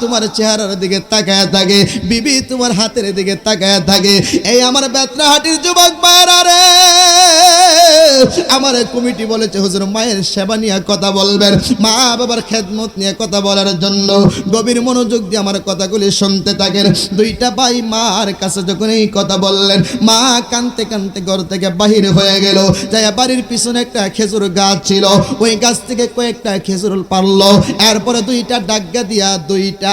তোমার চেহারার দিকে তাকায় থাকে, বিবি তোমার হাতের দিকে তাকায় থাকে। এই আমার বেত্রাহাটির যুবক ভাইরা রে, আমার কমিটি বলেছে হুজুর মায়ের সেবা নিয়ে কথা বলবেন, মা বাবার খেদমত নিয়ে কথা বলার জন্য। গভীর মনোযোগ দিয়ে আমার কথাগুলি শুনতে থাকেন। দুইটা ভাই মার কাছে যখন এই কথা বললেন, মা কানতে কানতে ঘর থেকে বাহির হয়ে গেল, যাই বাড়ির পিছনে একটা খেজুর গাছ ছিল, ওই গাছ থেকে কয়েকটা খেজুর পারলো, এরপরে দুইটা ডাগ্গা দিয়া দুইটা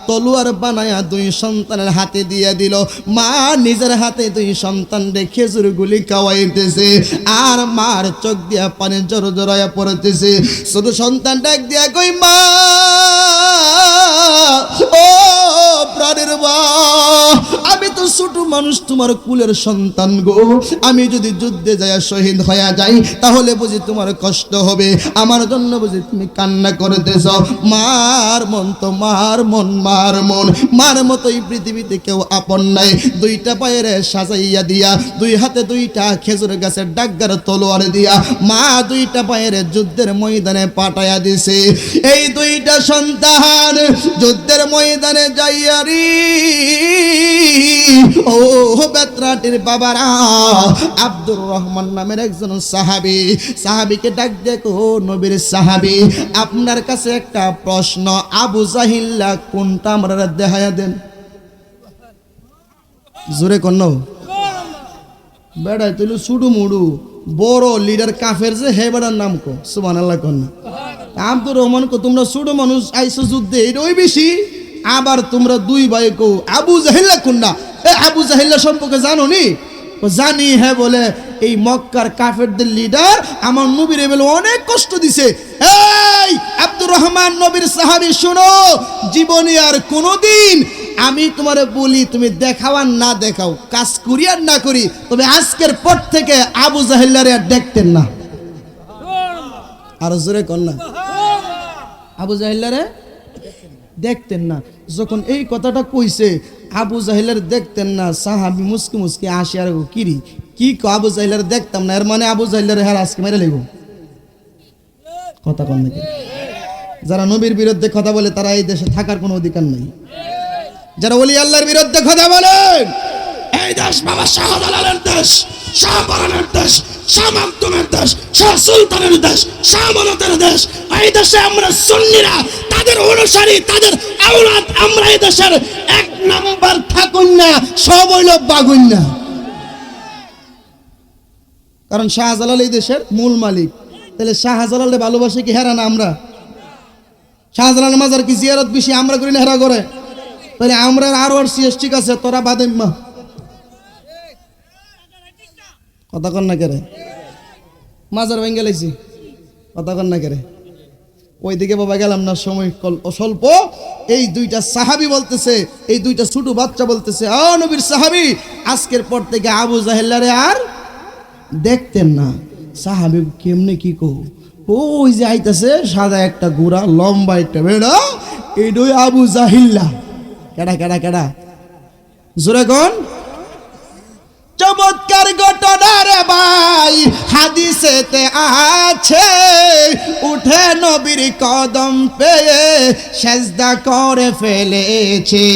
তলোয়ার বানায়া দুই সন্তানের হাতে দিয়ে দিল। মা নিজের হাতে দুই সন্তানরে খেজুরগুলি খাওয়াইতেছে, আর মার চোখ দিয়া পানি জোর জোরাইয়া পড়তেছে। শুধু সন্তান ডাক দিয়া কই মা, ও প্রাণের মা, আমি তো ছোট মানুষ, তোমার কুলের সন্তান গো, আমি যদি যুদ্ধে যায় শহীদ হয়ে যাই তাহলে বুঝি তোমার কষ্ট হবে, আমার জন্য বুঝি তুমি কান্না করতেছ। মার মন তো মার মন, মার মন, মার মতোই পৃথিবীতে কেউ আপন নাই। দুইটা পায়ের সাজাইয়া দিয়া, দুই হাতে দুইটা খেজুর গাছের ডাগ্গার তলোয়ার দিয়া মা দুইটা পায়ের যুদ্ধের ময়দানে পাঠাইয়া দিছে। এই দুইটা সন্তান যুদ্ধের ময়দানে যাইয়ারি, ও বেত্রাটির বাবারা, আব্দুর রহমান নামের একজন সাহাবী, সাহাবীকে ডাক দেখো নবীর সাহাবী, আপনার কাছে একটা প্রশ্ন, আবু জাহিল্লা কোনটা আমরা দেখাইয়া দেন। জোরে কন্ন বেড়াই তুই সুডু মুডু বড় লিডার কাফের যে হে বেড়ার নাম কো সুবহানাল্লাহ কন্যা। আব্দুর রহমান কো তোমরা ছোট মানুষ আইসো যুদ্ধে, এটাই বেশি, আবার তোমরা দুই ভাই কো আবু জাহিল্লা কোনটা, আবু জাহিল্লা সম্পর্কে জানো নি? জানি, হ্যাঁ বলে এই মক্কার কাফেরদের লিডার আমার নবীর বলে অনেক কষ্ট দিছে। এই আব্দুর রহমান নবীর সাহাবী শুনো, জীবনে আর কোনোদিন আমি তোমারে বলি তুমি দেখাও আর না দেখাও, কাজ করি আর না করি, তবে আজকের পর থেকে আবু জাহিল্লারে আর দেখতেন না। আর জোরে কন্যা, আবু জাহিল্লারে দেখতেন না। যখন এই কথাটা কইছে আবু জাহিলার দেখতেন না, সাহাবী মুসকি মুসকি আসি আর কিরি কি আবু জাহিলার দেখতাম না, এর মানে আবু জাহিলার হার আজকে মেরে লেগো কথা কন নাকি? যারা নবীর বিরুদ্ধে কথা বলে তারা এই দেশে থাকার কোনো অধিকার নেই। যারা ওলি আল্লাহর বিরুদ্ধে কথা বলে, এই দেশ বাবা শাহজালালের দেশ, শাহপরানের দেশ, শাহ মাকদুমের দেশ, শাহ সুলতানের দেশ, শাহ আমানতের দেশ। এই দেশে আমরা সুন্নিরা, তাদের অনুসারী, তাদের আওলাদ, আমরা এই দেশের 1 নাম্বার থাকুন না, সব হইল বাগুন না। কারণ শাহজালাল এই দেশের মূল মালিক। তাহলে শাহজালালে ভালোবাসে কি হেরা না আমরা? শাহজালাল মাজার কি জিয়ারত বেশি আমরা করি না হেরা করে? তাহলে আমরা আরো ঠিক আছে, তোরা বাদেম্মা কথা কন না কেরে, মাজার ভেঙে লাইছি কথা কন না কেরে। ওইদিকে বাবা গেলাম না, সময় স্বল্প। এই 2টা সাহাবী বলতেছে, এই 2টা ছোট বাচ্চা বলতেছে, ও নবীর সাহাবী, আজকের পর থেকে আবু জাহেলারে আর দেখতেন না। সাহাবী কেমনে কি কো, ওই যে আইতাছে সাদা একটা গোরা, লম্বা একটা বেড়া, এইটাই আবু জাহিল্লা। কেডা কেডা কেডা জোরে কোন? চমৎকার ঘটনা রে ভাই, হাদিসেতে আছে, উঠে নবীর কদম পেয়ে সেজদা করে ফেলেছে।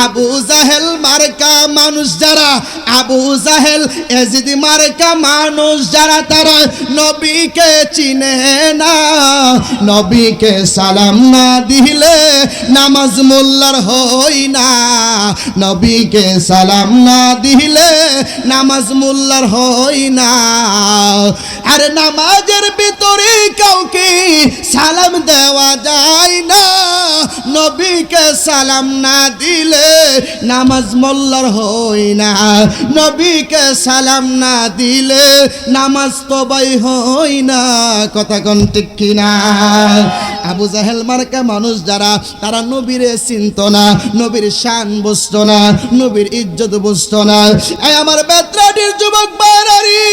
আবু জাহেল মার্কা মানুষ যারা, আবু জাহেল এজিদ মার্কা মানুষ যারা, তারা নবীকে চিনে না। নবীকে সালাম না দিলে নামাজ মোল্লার হই না। নবীকে সালাম না দিলে নামাজ মোল্লার হই না। আরে নামাজের ভিতরে কাউকে সালাম দেওয়া যায় না। নবীকে সালাম না দিলে নামাজ মোল্লার হই না। নবীকে সালাম না দিলে নামাজ তবাই হই না। কথা কোন ঠিক কিনা? আবু জাহেল মার্কা মানুষ যারা, তারা নবীরে চিনত না, নবীর শান বুঝতো না, নবীর ইজ্জত বুঝতো না। আমার বেত্রাটির যুবক বাড়ারি,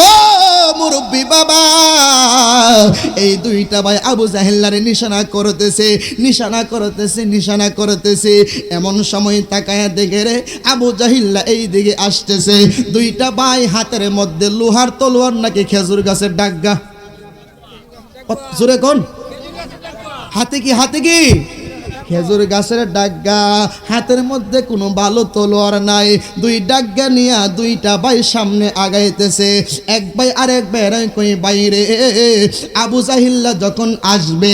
ও মুরব্বী বাবা, এই 2টা ভাই আবু জাহেলারে নিশানা করতেছে, নিশানা করতেছে, নিশানা করতেছে। এমন সময় তাকায়া দেখে রে আবু জাহিল্লা এই দিকে আসতেছে। 2টা ভাই হাতের মধ্যে লোহার তলোয়ার নাকি খেজুর গাছের ডাগা। জোরে কোন? হাতে কি, হাতে কি খেজুর গাছের ডাগা, হাতের মধ্যে কোনো ভালো তলোয়ার নাই। 2 ডাগা নিয়া 2টা ভাই সামনে আগাইতেছে। এক ভাই আরেক ভাইয়ের কই বাইরে। আবু জাহিল্লা যখন আসবে,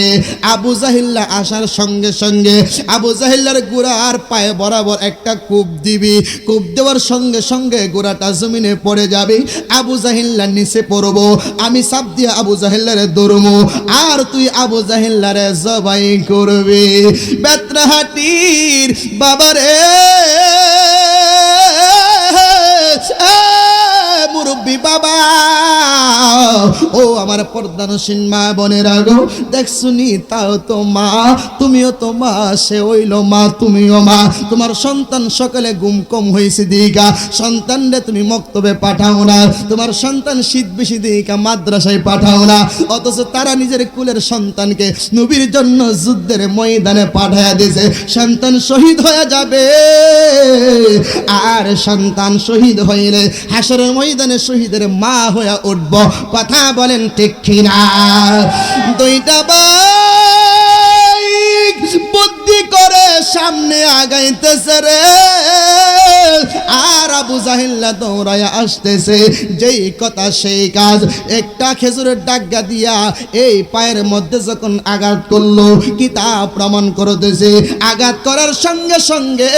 আবু জাহিল্লা আসার সঙ্গে সঙ্গে আবু জাহিল্লার গোড়ার পায়ে বরাবর একটা কূপ দিবি। কূপ দেওয়ার সঙ্গে সঙ্গে গোড়াটা জমিনে পড়ে যাবে। আবু জাহিল্লা নিচে পড়বো, আমি চাপ দিয়ে আবু জাহিল্লারে ধরবো, আর তুই আবু জাহিল্লারে জবাই করবি। বেত্রাহাটির বাবারে, মুরব্বী বাবা, ও আমার পর্দানসীন মা বোনেরা গো, দেখছুনি তাও তো মা, তুমিও তো মা, সে হইল মা, তুমিও মা। তোমার সন্তান সকালে ঘুম কম হয়েছে দিকা সন্তানরে তুমি মক্তবে পাঠাও না, তোমার সন্তান শীত বেশি দিকা মাদ্রাসায় পাঠাও না, অথচ তারা নিজের কুলের সন্তানকে নবীর জন্য যুদ্ধের ময়দানে পাঠায়া দিয়েছে। সন্তান শহীদ হয়ে যাবে, আর সন্তান শহীদ হইলে হাসরের ময়দানে শহীদের মা হয়ে উঠব। কথা বলেন ঠিক কিনা? 2টা ভাই বুদ্ধি করে সামনে আগাইতেছে রে, আর আবু জাহিল্লা দৌড়ায়া আসতেছে। যেই কথা সেই কাজ। একটা খেজুরের ডাগা দিয়া এই পায়ের মধ্যে যখন আঘাত করলো, কিতাব প্রমাণ করতেছে আঘাত করার সঙ্গে সঙ্গে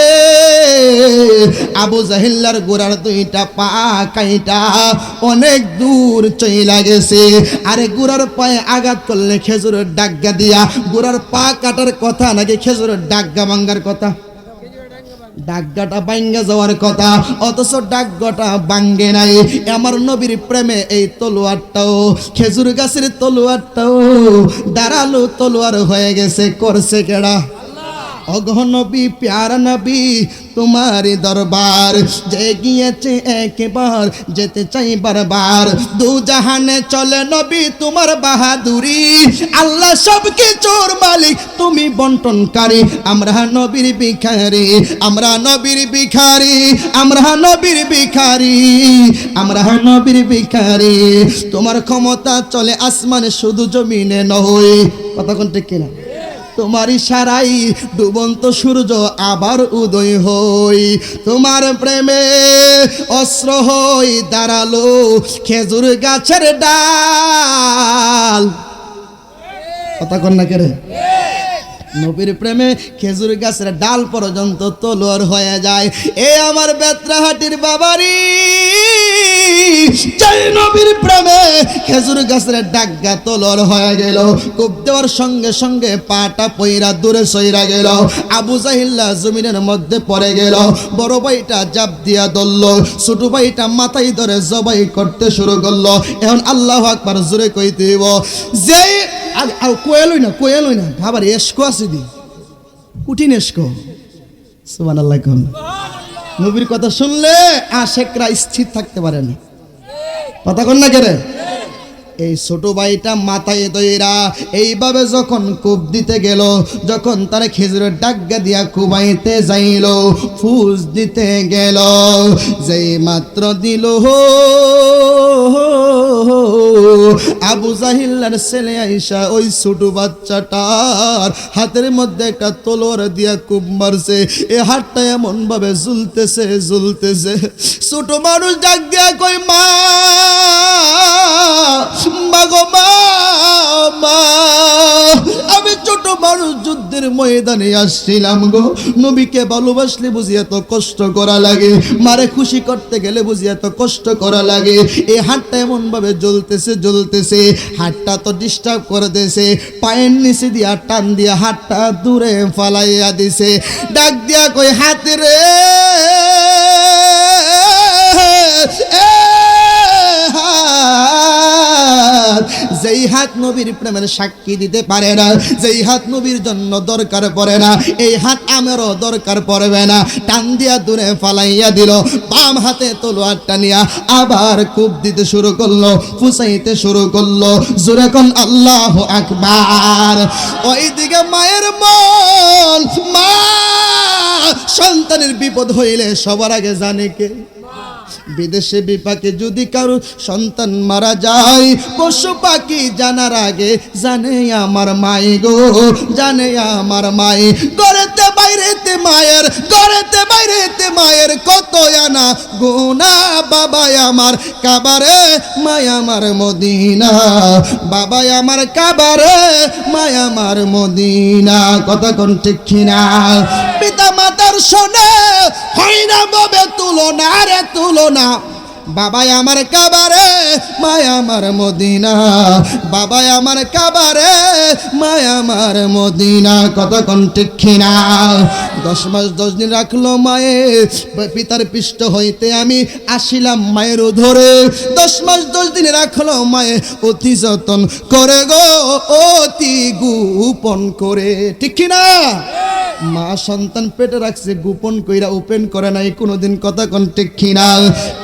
আবু জাহিল্লার গোড়ার 2টা পা কাইটা অনেক দূর চইলা গেছে। আরে গোড়ার পায়ে আঘাত করলে খেজুরের ডাগা দিয়া গোড়ার পা কাটার কথা নাকি খেজুরের ডাগা ভাঙ্গার কথা? ডাগগাটা ভাঙ্গা যাওয়ার কথা, অথচ ডাগগাটা ভাঙ্গে নাই। আমার নবীর প্রেমে এই তলোয়ারটাও, খেজুর গাছের তলোয়ারটাও দাঁড়ালো তলোয়ার হয়ে গেছে। করছে কেডা? অগহ নবী, প্যারা নবী, তোমার দরবার যে গিয়েছে একবার, যেতে চাই বারবার। 2 জাহানে চলে নবী তোমার বাহাদুরি, আল্লাহ সব কিছুর মালিক, তুমি বন্টনকারী। আমরা নবীর ভিখারি, আমরা নবীর ভিখারি, আমরা নবীর ভিখারি, আমরা নবীর ভিখারি। তোমার ক্ষমতা চলে আসমানে শুধু জমিনে নয়। কথা কোন ঠিক কিনা? তোমার ইশারাই ডুবন্ত সূর্য আবার উদয় হই, তোমার প্রেমে অস্ত্র হই দাঁড়ালো খেজুর গাছের ডাল। কথা কন না কেরে? নবীর প্রেমে খেজুর গাছের ডাল পর্যন্ত তলোয়ার হয়ে যায়। এ আমার বেত্রাহাটির বাবারি, জয় নবীর প্রেমে খেজুর গাছের ডাগা তলোয়ার হয়ে গেল। কোপ দেওয়ার সঙ্গে সঙ্গে পাটা পইরা দূরে সইরা গেল। আবু জাহিল্লা জমিনের মধ্যে পড়ে গেল। বড় ভাইটা জাপ দিয়া ধরল, ছোট ভাইটা মাথায় ধরে জবাই করতে শুরু করলো। এখন আল্লাহু আকবার জোরে কইতে হইব। যে কোয়েলই না ভাবার এসকো আছে দি কুটিন এসকো। সুবহানাল্লাহ। কোন নবীর কথা শুনলে আশেকরা স্থির থাকতে পারে না। কথা কন না কেরে? এই ছোট ভাইটা মাথায় দইরা এইভাবে যখন কূপ দিতে গেল, যখন তার খেজুরের ডাগা দিয়া কুবাইতে যাইল, ফুস দিতে গেল, যেই মাত্র দিল আবু জাহিল্লার ছেলে আইসা ওই ছোট বাচ্চাটার হাতের মধ্যে একটা তলোয়ার দিয়া কূপ মারছে। এ হাতটা এমন ভাবে ঝুলতেছে। ছোট মানুষ ডাক দিয়া কই, মা মাগো মা, আমি ছোট মানুষ যুদ্ধের ময়দানে আসছিলাম গো। নবীকে ভালোবাসলে বুঝি এত কষ্ট করা লাগে, মারে খুশি করতে গেলে বুঝি এত কষ্ট করা লাগে। এই হাতটা এমন ভাবে জ্বলতেছে, হাতটা তো ডিস্টার্ব করে দিয়েছে। পায়ের নিচে দিয়া টান দিয়া হাতটা দূরে ফালাইয়া দিছে। ডাক দিয়া কই, হাতে রে যেই হাত নবীর প্রেমের সাক্ষী দিতে পারে না, যেই হাত নবীর জন্য দরকার পড়ে না, এই হাত আমারও দরকার পড়বে না। টান দিয়া দূরে ফালাইয়া দিল। বাম হাতে তলোয়ারটা নিয়া আবার কূপ দিতে শুরু করলো, ফুসাইতে শুরু করলো। জোরে কোন আল্লাহু আকবার। ওইদিকে মায়ের মন, মা সন্তানের বিপদ হইলে সবার আগে জানে কে? বিদেশে বিপাকে যদি কারো সন্তান মারা যায়, পশু পাখি জানার আগে জানে আমার মাই গো, জানে আমার মাই। ঘরেতে বাইরেতে মায়ের কত আনা গুনা। বাবাই আমার কাবারে, মাই আমার মদিনা। বাবাই আমার কাবারে, মাই আমার মদিনা। কথা কোন ঠিক কিনা? পিতা মাতার শোনে হয় না ববে তুলনা রে তুলনা। বাবাই আমার কাবারে, মাই আমার মদিনা। বাবাই আমার কাবারে, মাই আমার মদিনা। কথা কোন ঠিক কিনা? 10 মাস 10 দিন রাখলো মায়ে পিতার পৃষ্ঠ হইতে আমি আসিলাম মায়ের ধরে। 10 মাস 10 দিন রাখলো মায়ে অতি যতন করে গো, অতি গোপন করে। ঠিক কিনা? মা সন্তান পেটে রাখছে গোপন কইরা, ওপেন করে নাই কোনোদিন। কথা কোন ঠিক কিনা?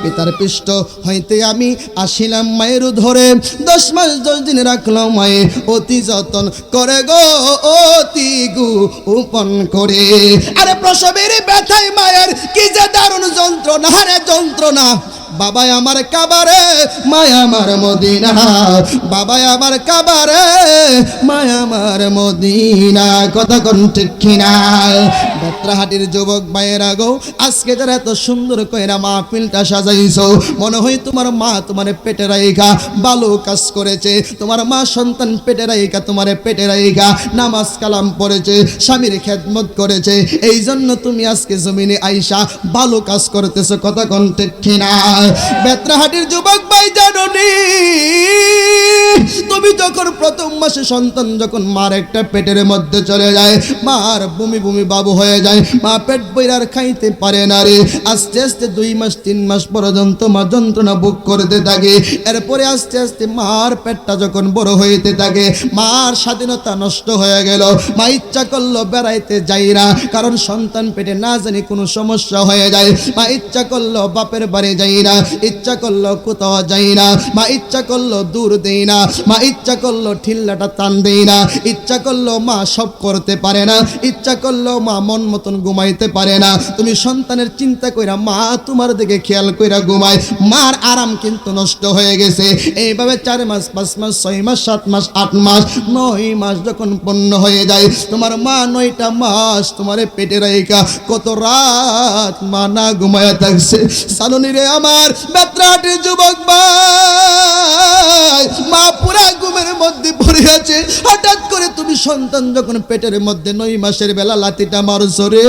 পিতার পৃষ্ঠ হইতে আমি আসিলাম মায়ের ধরে। 10 মাস 10 দিন রাখলাম মায়ে অতি যতন করে গো, অতি গোপন করে। আরে প্রসবের ব্যথায় মায়ের কি যে দারুণ যন্ত্রণা রে যন্ত্রণা। বাবাই আমার কাবারে, মাই আমার মদিনা। বাবাই আমার কাবারে, মাই আমার মদিনা। কথা কোন ঠিক কিনা? বেত্রাহাটির যুবক ভাইয়েরা গো, আজকে যারা এত সুন্দর কইরা মাহফিলটা সাজাইছো, মনে হয় তোমার মা তোমার পেটে রাইখা ভালো কাজ করেছে। তোমার মা সন্তান পেটে রাইখা, তোমার পেটে রাইখা নামাজ কালাম পড়েছে, স্বামীর খেদমত করেছে। এই জন্য তুমি আজকে জমিনে আইসা ভালো কাজ করতেছো। কথা কোন ঠিক কিনা? বেত্রাহাটির যুবক ভাই, জানোনি তুমি যখন প্রথম মাসে সন্তান যখন মার একটা পেটের মধ্যে চলে যায়, মার বমি বমি বাবু হয়ে যায়, মা পেট বইরার খাইতে পারে না রে। আস্তে আস্তে 2 মাস 3 মাস পর্যন্ত মা যন্ত্রণা ভোগ করতে থাকে। এরপরে আস্তে আস্তে মার পেটটা যখন বড় হইতে থাকে, মার স্বাধীনতা নষ্ট হয়ে গেল। মা ইচ্ছা করলো বেড়াইতে যাই না, কারণ সন্তান পেটে না জানি কোনো সমস্যা হয়ে যায়। মা ইচ্ছা করলো বাপের বাড়ি যাই না, ইচ্ছা করলো কোথাও যাই না। মা ইচ্ছা করলো দূর দেই না, মা ইচ্ছা করলো ঠিল্লাটা টান দেই না, ইচ্ছা করলো মা সব করতে পারে না, ইচ্ছা করলো মা মন মতন ঘুমাইতে পারে না। তুমি সন্তানের চিন্তা কইরা মা তোমার দিকে খেয়াল কইরা ঘুমায়, মার আরাম কিন্তু নষ্ট হয়ে গেছে। এইভাবে 4 মাস 5 মাস 6 মাস 7 মাস 8 মাস 9 মাস যখন পূর্ণ হয়ে যায়, তোমার মা 9টা মাস তোমার পেটে রাইখা কত রাত মা না ঘুমায়া থাকছে। সালনি রে আমার বেত্রাটির যুবক ভাই, মা পুরা ঘুমের মধ্যে পড়ে আছে। হঠাৎ করে তুমি সন্তান যখন পেটের মধ্যে 9 মাসের বেলা লাথিটা মারছো রে,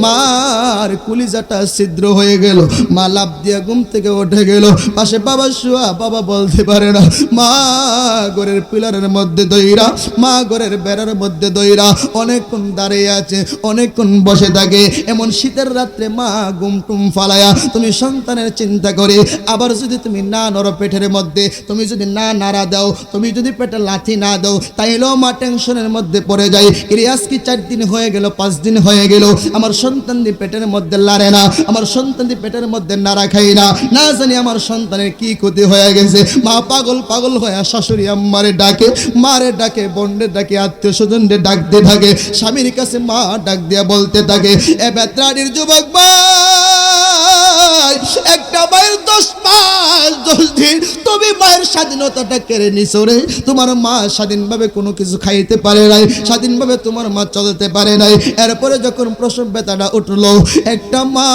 মার কলিজাটা ছিদ্র হয়ে গেল। মা লাফ দিয়া ঘুম থেকে উঠে গেল, পাশে বাবা শুয়া, বাবা বলতে পারে না। মা ঘরের পিলারের মধ্যে দইরা, মা ঘরের বেড়ার মধ্যে দইরা অনেকক্ষণ দাঁড়িয়ে আছে, অনেকক্ষণ বসে থাকে। এমন শীতের রাত্রে মা ঘুম টুম ফালায়া তুমি সন্তানের চিন্তা করে, আবার যদি তুমি না নড়ো পেটের মধ্যে, তুমি যদি না নাড়া দাও, তুমি যদি পেটে লাথি না দাও, তাইলেও মা টেনশনের মধ্যে পড়ে যায়। আজকে 4 দিন হয়ে গেল, 5 দিন হয়ে গেল, আমার সন্তান দি পেটের মধ্যে লাড়ে না, আমার সন্তান দি পেটের মধ্যে নাড়া খাই না, না জানি আমার সন্তানের কি ক্ষতি হয়ে গেছে। মা পাগল পাগল হয়ে শাশুড়ি আম্মারে ডাকে, মারে ডাকে, বোনদের ডাকে, আত্মীয় স্বজনদের ডাকতে থাকে, স্বামীর কাছে মা ডাক দিয়া বলতে থাকে, এ বেত্রাড়ির যুবক ভাই, একটা মায়ের 10 মাস 10 দিন তুমি মায়ের স্বাধীনতাটা কেড়ে নিছো রে। তোমার মা স্বাধীনভাবে কোনো কিছু খাইতে পারে নাই, স্বাধীনভাবে তোমার মা চলতে পারে নাই। এরপরে যখন প্রসব ব্যথাটা উঠলো, একটা মা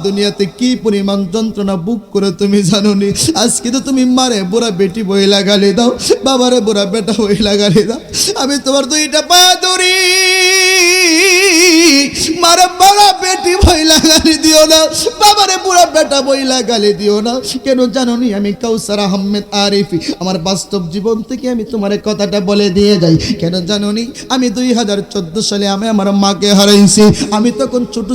দুনিয়াতে কি পরিমাণ যন্ত্রণা বুক করে তুমি জানো নি। আজকে তো তুমি মারে বুড়া বেটি বইলা গালি দাও, বাবারে বুড়া বেটা বইলা গালি দাও। আমি তোমার 2টা পা ধরি, মারে বুড়া বেটি বইলা গালি দিও না, বাবারে বুড়া বেটা বইলা গালি দিও না। কেন জানো নি? আমি কাউসার আহমেদ আরিফি, আমার বাস্তব জীবন থেকে আমি তোমার কথাটা বলে দিয়ে যাই। কেন জানো নি? আমি 2014 সালে আমি আমার মাকে হারাইছি। আমি তখন ছোট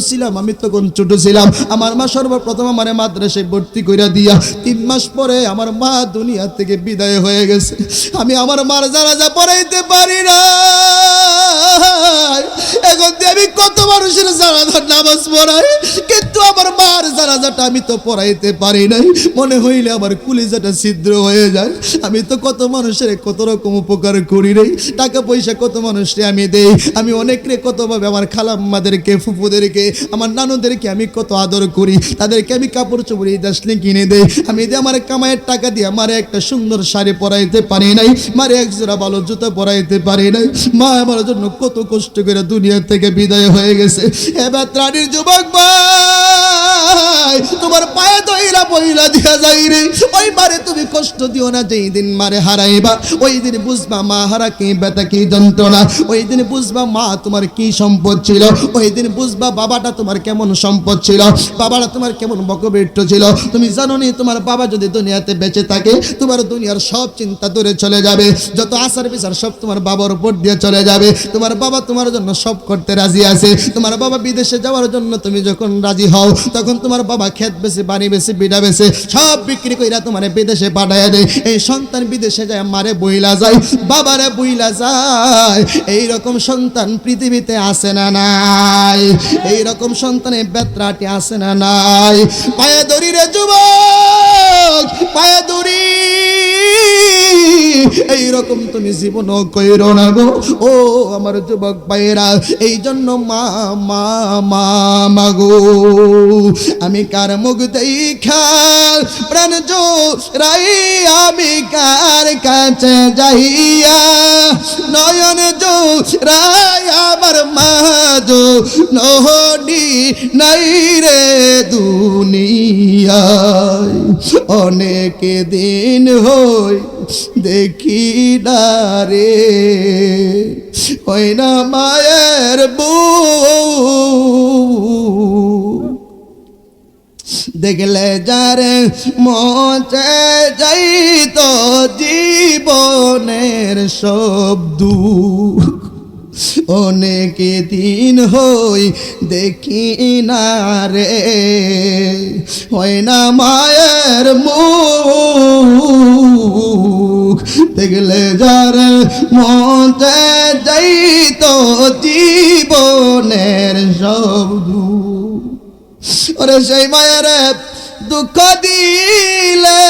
ছিলাম, আমার মা সর্বপ্রথম আমার মাদ্রাসায় ভর্তি কইরা দিয়া 3 মাস পরে আমার মা দুনিয়া থেকে বিদায় হয়ে গেছে। আমি আমার মার জানাজা পড়াইতে পারি না। এখন আমি কত মানুষের জানাজার নামাজ পড়াই, কিন্তু আমার মার জানাজাটা আমি তো পড়াইতে পারি নাই। মনে হইলে আমার কলিজাটা ছিদ্র হয়ে যায়। আমি তো কত মানুষের কত রকম উপকার করি রে, টাকা পয়সা কত মানুষকে আমি দেই। আমি অনেকরে কতভাবে, আমার খালাম্মাদেরকে, ফুফুদেরকে, আমার নানুদেরকে আমি কত আদর করি। তাদেরকে আমি কাপড় চোপড় দাসলে কিনে দেই। আমি যে আমার কামাইয়ের টাকা দিয়ে মারে একটা সুন্দর শাড়ি পরাইতে পারি নাই, মারে এক জোড়া ভালো জুতা পরাইতে পারি নাই। মা আমার জন্য কত কষ্ট করে দুনিয়া থেকে বিদায় হয়ে গেছে। এবার ত্রাণীর যুবক ভাই, তোমার পায়ে দইরা বইলা দিয়া যাই রে। ওই মারে তুমি কষ্ট দিও না। যেই দিন মারে হারাইবা, ওই দিন বুঝবা মা হারা কি ব্যথা, কি যন্ত্রণা। ওই দিন বুঝবা মা তোমার কি সম্পদ ছিল। ওই দিন বুঝবা বাবাটা তোমার কেমন সম্পদ ছিল, বাবাটা তোমার কেমন বকবিট্ট ছিল। তুমি জানো নি, তোমার বাবা যদি দুনিয়াতে বেঁচে থাকে, তোমার দুনিয়ার সব চিন্তা দূরে চলে যাবে। যত আচার বিচার সব তোমার বাবার উপর দিয়ে চলে যাবে। তোমার বাবা তোমার জন্য সব করতে রাজি আছে। তোমার বাবা বিদেশে যাওয়ার জন্য তুমি যখন রাজি হও, তখন তোমার বাবা ক্ষেত বেচে, বাড়ি বেচে, বিড়া বেচে সব বিক্রি কইরা তোমার বিদেশে পাঠায় দেয়। এই সন্তান বিদেশে যায়, মারে বইলা যায়, বাবারে বইলা যায়। এই রকম সন্তান পৃথিবীতে আসে না নাই? এই রকম সন্তানের বেত্রাটি আসে না নাই? পায়ে দড়ি রে যুবক, পায়ে দড়ি। এই রকম তুমি জীবনও কইরো না গো ও আমার যুবক ভাইয়েরা। এই জন্য মা মা মা মাগো, আমি কার মুখ দেখা প্রাণ জোড়াই, আমি কার কাছে যাইয়া নয়ন জোড়াই, আমার মা জো নহনি নাই রে দুনিয়ায়। অনেক দিন হই দেখি না রে, ওই না মায়ের বউ। দেখলে যারে মচে যাই তো জীবনের সব দুঃখ। অনেক দিন হই দেখি না রে, হয় না মায়ের মুখ। দেখলে যারে মচে যাই তো জীবনের সব দুঃখ। ওরে সেই মায়ের দুঃখ দিলে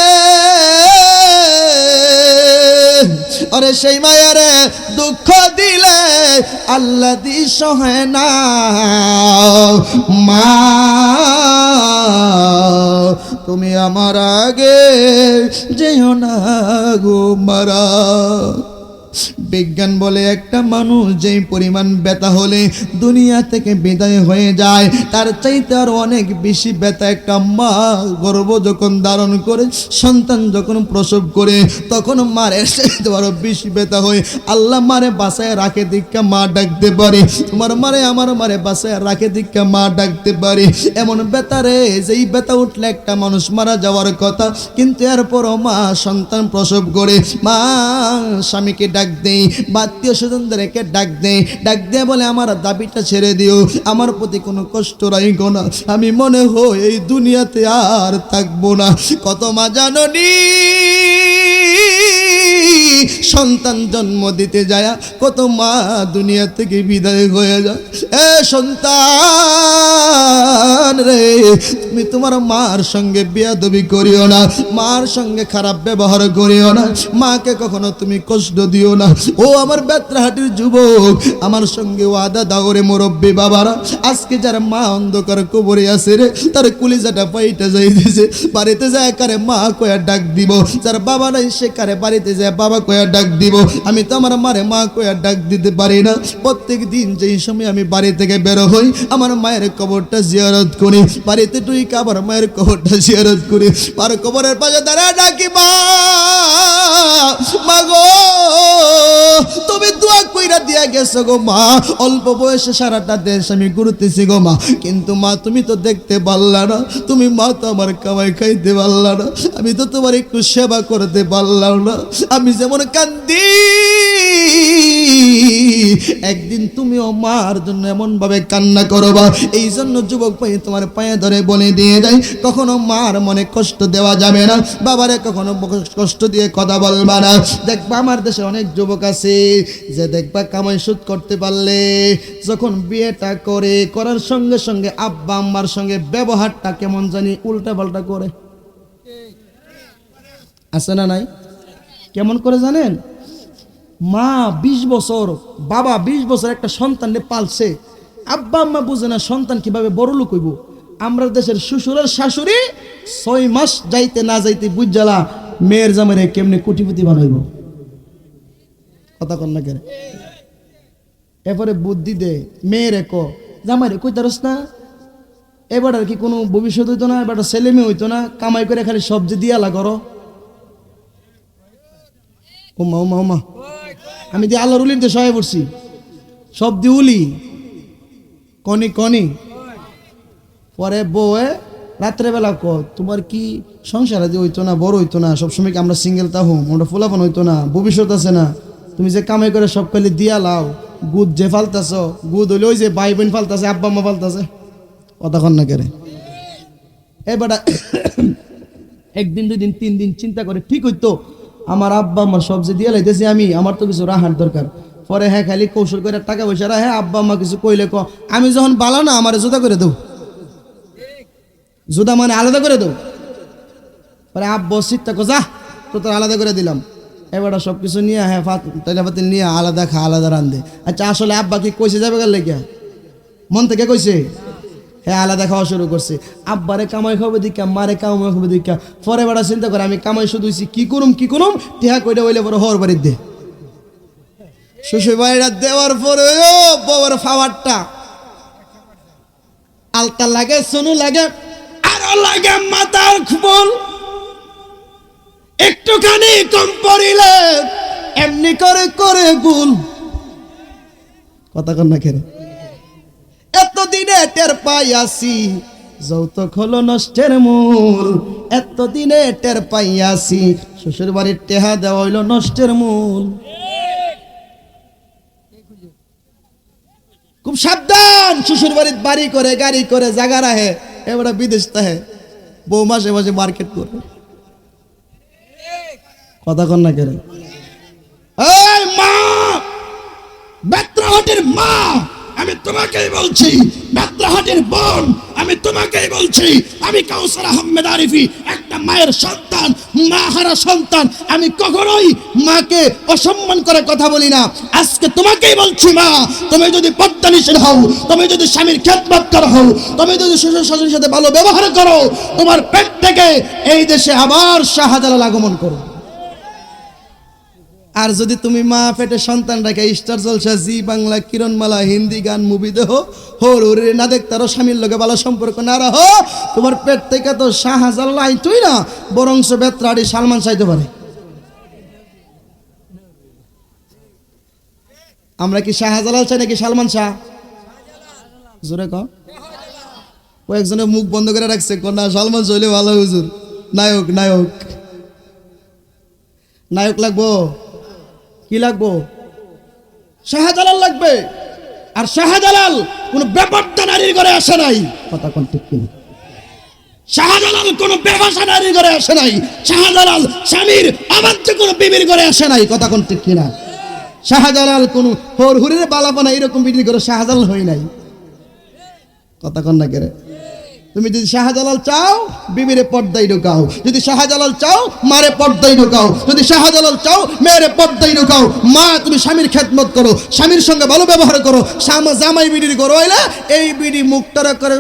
ওরে সেই মায়ের দুঃখ দিলে আল্লাহ দি সহে না মা তুমি আমার আগে যেও না গো মারা। বিজ্ঞান বলে একটা মানুষ যেই পরিমাণ ব্যথা হলে দুনিয়া থেকে বিদায় হয়ে যায় তার চাইতে আরো অনেক বেশি ব্যথা একটা মা গর্ভ যখন ধারণ করে সন্তান যখন প্রসব করে তখন মারের চাইতে আরো বেশি ব্যথা হয়। আল্লাহ মারে বাসায় রাখে দীক্ষা মা ডাকতে পারে, তোমার মারে আমার মারে বাসায় রাখে দীক্ষা মা ডাকতে পারে। এমন ব্যথা রে যেই ব্যথা উঠলে একটা মানুষ মারা যাওয়ার কথা, কিন্তু এরপরও মা সন্তান প্রসব করে মা স্বামীকে ডাক দেই, আত্মীয় স্বজনদেরকে ডাক দেয়, ডাক দিয়ে বলে আমার দাবিটা ছেড়ে দিও, আমার প্রতি কোনো কষ্ট রাখো না, আমি মনে হয় এই দুনিয়াতে আর থাকবো না। কত মা জাননি সন্তান জন্ম দিতে যায়, কত মা দুনিয়া থেকে বিদায় হয়ে যায়। এ সন্তান রে, তুমি তোমার মার সঙ্গে বেয়াদবি করিও না, মার সঙ্গে খারাপ ব্যবহার করিও না, মাকে কখনো তুমি কষ্ট দিও না। ও আমার বেত্রাহাটির যুবক, আমার সঙ্গে ওয়াদা দাও রে মুরব্বী বাবারা, আজকে যার মা অন্ধকার কবরে আছে রে, তার কলিজাটা পাইটা যাইতেছে, বাড়িতে যায় কারে মা কয়া ডাক দিব, যার বাবা নাই সে কারে বাড়িতে যায় বাবা কয়া ডাক দিব। আমি তো আমার মারে মা কয়া ডাক দিতে পারি না। প্রত্যেক দিন যেই সময় আমি বাড়ি থেকে বের হই আমার মায়ের কবরটা জিয়ারত করি, বাড়িতে তুই আবার মায়ের কবরটা জিয়ারত করি, আর কবরের পাশে দাঁড়া ডাকি মা গো তুমি দোয়া কইরা দিয়া গেছো গো মা, অল্প বয়সে সারাটা দেশ আমি ঘুরতেছি গো মা, কিন্তু মা তুমি তো দেখতে পারলা না, তুমি মা তো আমার কামাই খাইতে পারলা না, আমি তো তোমার একটু সেবা করতে পারলাম না, আমি যেমন কান্দি একদিন তুমিও মার জন্য এমন ভাবে কান্না করবা। এই জন্য যুবক ভাই তোমার পায়ে ধরে বলে দিয়ে যাই, কখনো মার মনে কষ্ট দেওয়া যাবে না, বাবারে কখনো কষ্ট দিয়ে কথা বলবা না। দেখবা আমার দেশে অনেক যুবক আছে যে দেখবা কামাই সুদ করতে পারলে যখন বিয়েটা করার সঙ্গে সঙ্গে আব্বা আম্মার সঙ্গে ব্যবহারটা কেমন জানি উল্টা পাল্টা করে, আছে না নাই? কেমন করে জানেন? মা 20 বছর, বাবা 20 বছর একটা সন্তানকে পালছে, আব্বা আম্মা বুঝে না সন্তান কিভাবে বড় লোক হইব। আমরা দেশের শ্বশুর আর শাশুড়ি 6 মাস যাইতে না যাইতে বুঝালা মেয়ের জামাইরে কেমনে কোটিপতি বানাইব, কথা কন না কেন? এরপরে বুদ্ধি দে মেয়েরে ক জামাইরে কই তারস না, এবার আর কি কোনো ভবিষ্যৎ হইতো না, এবার ছেলে মেয়ে হইতো না, কামাই করে খালি সবজি দিয়ালা করো। ওমা ওমা ওমা, আমি দিয়ে আল্লাহর উলির দিয়ে সহায় পড়ছি, সব দি উলি কনি কনি। পরে বউয়ে রাত্রেবেলা ক তোমার কি সংসার আদি হইতো না, বড় হইতো না, সবসময় কি আমরা সিঙ্গেল তাহম, আমরা ফোলাফান হইতো না, ভবিষ্যৎ আছে না, তুমি যে কামাই করে সব খালি দিয়া লাও, গুদ যে ফালতাছ, গুদ হইলে ওই যে ভাই বোন ফালতাছে, আব্বা আম্মা ফালতাছে, কতক্ষণ না করে। এবার একদিন 2 দিন 3 দিন চিন্তা করে ঠিক হইতো আমার আব্বা আম্মা সব যে দিয়ে লাইতেছি আমি, আমার তো কিছু রাহার দরকার। পরে হ্যাঁ খালি কৌশল করে টাকা পয়সা রাখে, আব্বা আম্মা কিছু কইলে ক আমি যখন বালা না আমার জুদা করে দেও, জুদা মানে আলাদা করে দেও। পরে আব্বা চিন্তা কো যা তো তোর আলাদা করে দিলাম, এবার সব কিছু নিয়ে হ্যাঁ তাইলা পাতিল নিয়ে আলাদা খা আলাদা রান্ধে। আচ্ছা আসলে আব্বা কি কইছে যাবে গেল লেগে মন থেকে কইছে? হ্যাঁ আলাদা খাওয়া শুরু করছে। আব্বারে কামাই খাবে দীক্ষা, মারে কামাই খাবে দীক্ষা। পরে বেড়া চিন্তা করে আমি কামাই শুধু কি করুম টিহা কইটা হইলে পরে হর বাড়ির দে, শ্বশুর বাড়িটা দেওয়ার পরে ও বউর ফাওয়ারটা আলতা লাগে, সোনু লাগে, আরো লাগে মাথার খুবল, একটুখানি কম পড়িলে এমনি করে করে গুল, কথা কন না কেন? এতদিনে টের পাইয়াছি যৌতুক হলো নষ্টের মূল, এতদিনে টের পাইয়াছি শ্বশুর বাড়ির টেহা দেওয়া হইল নষ্টের মূল। খুব সাবধান, শ্বশুর বাড়ির বাড়ি করে গাড়ি করে জায়গা রাহে, এবার বিদেশ তাহে, বউ মাসে মাসে মার্কেট করে, কথা কন না কেন? এই মা, বেত্রাহাটের মা আমি তোমাকেই বলছি, বেত্রাহাটের বোন আমি তোমাকেই বলছি, আমি কাউসার আহমেদ আরিফি একটা মায়ের সন্তান, মা হারা সন্তান, আমি কখনোই মাকে অসম্মান করে কথা বলি না। আজকে তোমাকেই বলছি মা, তুমি যদি পর্দানিশীল হও, তুমি যদি স্বামীর খেদমত করো, তুমি যদি শ্বশুর শাশুড়ির সাথে ভালো ব্যবহার করো, তোমার পেট থেকে এই দেশে আবার শাহজালাল আগমন করো। আর যদি তুমি মা পেটে সন্তান রেখে স্টার জলসা, জি বাংলা, কিরণমালা, হিন্দি গান, মুভি দেহ, হোর ওরে না দেখতারও, স্বামীর লোকে ভালো সম্পর্ক না রাখো, তোমার পেট থেকে তো শাহজালাল আইতই না, বরংস বেত্রাড়ি সালমান চাইতে পারে। আমরা কি শাহজালাল চাই নাকি সালমান শাহ? জোরে কও। ও একজনের মুখ বন্ধ করে রাখছে, না সালমান চলে ভালো হুজুর, নায়ক নায়ক নায়ক লাগবো, কি লাগবো? শাহজালাল লাগবে। আর শাহজালাল কোন বেপরদা নারীর ঘরে আসে নাই, কথা কোন ঠিক কিনা? শাহজালাল কোন বেবাসা নারীর ঘরে আসে নাই, শাহজালাল স্বামীর অবাধ্য কোন বিবির ঘরে আসে নাই, কথা কোন ঠিক কিনা? শাহজালাল কোন হরহুরের বালাপানা এরকম বিবির ঘরে শাহজালাল হয় নাই, কথা কোন না কেরে? তুমি যদি শাহজালাল চাও, বিবিরে পর্দায় ঢুকাও। যদি শাহজালাল চাও, মারে পর্দায় ঢুকাও। যদি শাহজালাল চাও, মেয়েরে পর্দায় ঢুকাও। মা, তুমি স্বামীর খেদমত করো, স্বামীর সঙ্গে ভালো ব্যবহার করো। জামাই বিড়ির করো হইলে এই বিড়ি মুখটারা করে।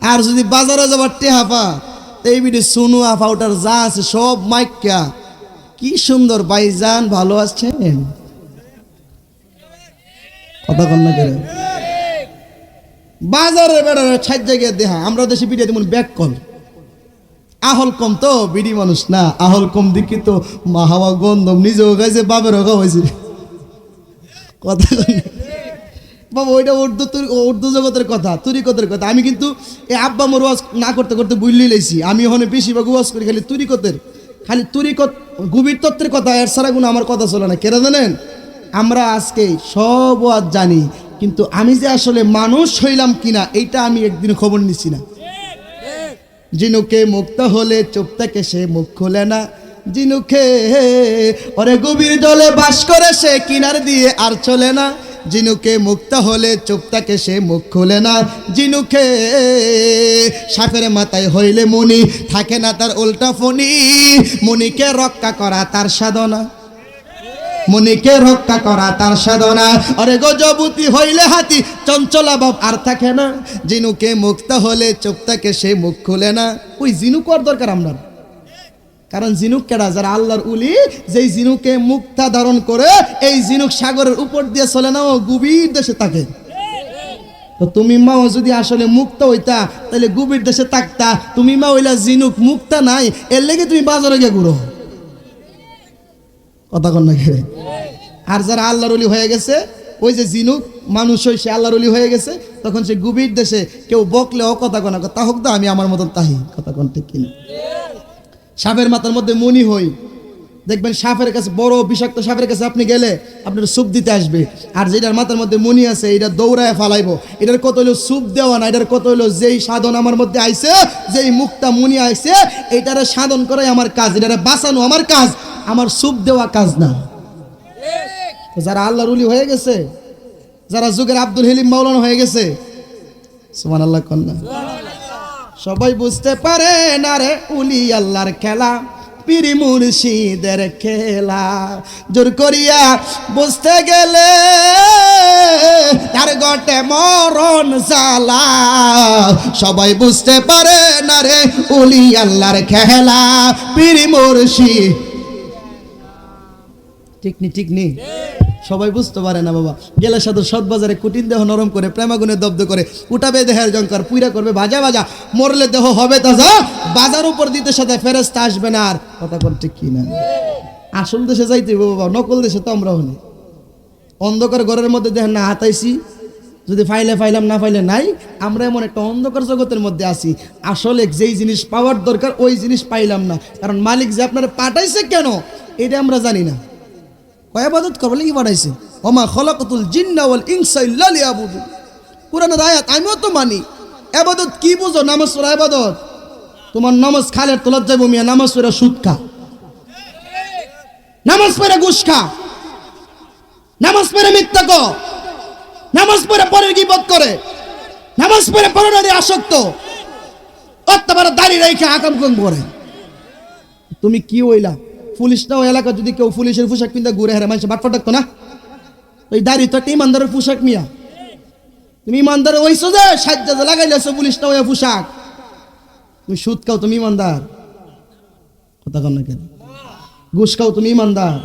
আর যদি বাজারে যাবার টেহাপা, এই বিড়ি সুনু আফা ওটার যা আছে সব মাইকা, কি সুন্দর ভাইজান ভালো আছেন, কথা কন না করে? বাজারে বেড়ারে ছাই জায়গায় দেহা, আমরা দেশে বিড়ি তেমন ব্যাগ কল, আহল কম তো, বিড়ি মানুষ না, আহল কম দেখি তো মা হাওয়া গন্ধম নিজেও খাইছে, বাপেরও খাওয়াইছে, কথা বাবা। ওইটা উর্দু জগতের কথা, তুরিকতের কথা। আমি কিন্তু এই আব্বা মোর ওয়াজ না করতে করতে বুঝলি লাইছি, আমি ওখানে বেশিরভাগ ওয়াজ করি খালি তুরিকতের, খালি তুরিকত গভীর তত্ত্বের কথা, এর ছাড়া কোনো আমার কথা চলে না। কেন জানেন? আমরা আজকে সব ওয়াজ জানি, কিন্তু আমি যে আসলে মানুষ হইলাম কিনা এইটা আমি একদিন খবর নিছি না। জিনুকে মুক্ত হলে চুপ থেকে সে মুখ খুলে না, জিনুকে ওরে গভীর জলে বাস করে সে কিনার দিয়ে আর চলে না, জিনুকে মুক্ত হলে চুপ থাকে সে মুখ খুলে না, জিনুকে সাপের মাথায় হইলে মুনি থাকে না তার উল্টা ফণি, মুনিকে রক্ষা করা তার সাধনা, মুনিকে রক্ষা করা তার সাধনা, অরে গজবতী হইলে হাতি চঞ্চলা বাপ আর থাকে না, জিনুকে মুক্ত হলে চুপ থাকে সে মুখ খুলে না। ওই জিনুক আর দরকার আমরা, কারণ জিনুক কেডা? যারা আল্লাহর উলি, যেই জিনুকে মুক্তা ধারণ করে এই জিনুক সাগরের উপর দিয়ে চলে না, ও গভীর দেশে থাকে। তো তুমি মাও যদি আসলে মুক্ত হইতা তাহলে গভীর দেশে থাকতা, তুমি মা হইলা জিনুক মুক্তা নাই, এর লেগে তুমি বাজারে গিয়ে ঘুরো, কথা কন না কে? আর যারা আল্লাহর ওলি হয়ে গেছে, ওই যে জিনুক মানুষ হয়েছে আল্লাহর ওলি হয়ে গেছে, তখন সে গভীর দেশে কেউ বকলে ও কথা কনা তা হোক দা, আমি আমার মতন তাহি, কথা কন ঠিক কিনা? সাপের মাথার মধ্যে মনি হই, দেখবেন সাপের কাছে, বড় বিষাক্ত সাপের কাছে আপনি গেলে আপনার সুপ দিতে আসবে, আর যেটার মাথার মধ্যে মনি আছে এটা দৌড়ায় ফালাইবো। এটার কত হইলো সুপ দেওয়া না, এটার কত হইলো যেই সাধন আমার মধ্যে আইছে, যেই মুক্তা মনি আইছে, এইটারে সাধন করাই আমার কাজ, এটারে বাঁচানো আমার কাজ, আমার সুপ দেওয়া কাজ না। যারা আল্লাহর ওলি হয়ে গেছে, যারা যুগের আব্দুল হালিম মাওলানা হয়ে গেছে, সুবহানাল্লাহ কন্যা, সবাই বুঝতে পারে না রে উলি আল্লাহর খেলা, পীর মুর্শিদের খেলা, জোর করিয়া বুঝতে গেলে তার গটে মরণ জ্বালা, সবাই বুঝতে পারে না রে উলি আল্লাহর খেলা, পীর মুর্শিদ। ঠিক নি? ঠিক নি? সবাই বুঝতে পারে না বাবা। গেলে সাধু সৎ বাজারে কুটিন দেহ নরম করে, প্রেমাগুনে দব্দ করে, উঠাবে দেহের জঙ্কার, পুইরা করবে ভাজা ভাজা, মরলে দেহ হবে তাজা, বাজার উপর দিতে সাথে ফেরেশতা আসবে না আর, কথা কোন ঠিক কি না? আসল দেশে যাইতে বাবা, নকল দেশে তো আমরা হনি। অন্ধকার ঘরের মধ্যে দেখেন না হাতাইছি, যদি ফাইলে ফাইলাম, না ফাইলে নাই। আমরা এমন একটা অন্ধকার জগতের মধ্যে আছি, আসলে যেই জিনিস পাওয়ার দরকার ওই জিনিস পাইলাম না, কারণ মালিক যে আপনারা পাঠাইছে কেন এটা আমরা জানি না। ইবাদত করবে কি পাঠাইছে? ওমা খলাকাতুল জিন্না ওয়াল ইনসা ইল্লা লিয়াবুদুন, কুরআনের আয়াত আমিও তো মানি। ইবাদত কি বুঝো? নামাজ পড়া ইবাদত? তোমার নামাজ খালের তলাত যাইবো মিয়া, নামাজ পড়া সুদ খা, নামাজ পড়া ঘুষ খা, নামাজ পড়া মিথ্যা কও, নামাজ পড়া পরের গীবত করে, নামাজ পড়া পরনারী আসক্ত, অত্যাবার দাড়ি রেখে আকাম কোন করে, তুমি কি হইলা? পুলিশটাও এলাকা যদি কেউ পুলিশের পোশাক পিন্ধা ঘুরে হারে মানুষ বাটফা ডাকতো না? ওই দাড়ি তো একটা ইমানদারের পোশাক মিয়া। তুমি ইমানদার হইছো যে সাজ্জা লাগাইলেছো পুলিশটা ওই পোশাক। তুমি সুদ খাও তুমি ইমানদার? কথা কন না কেন? ঘুষ খাও তুমি ইমানদার?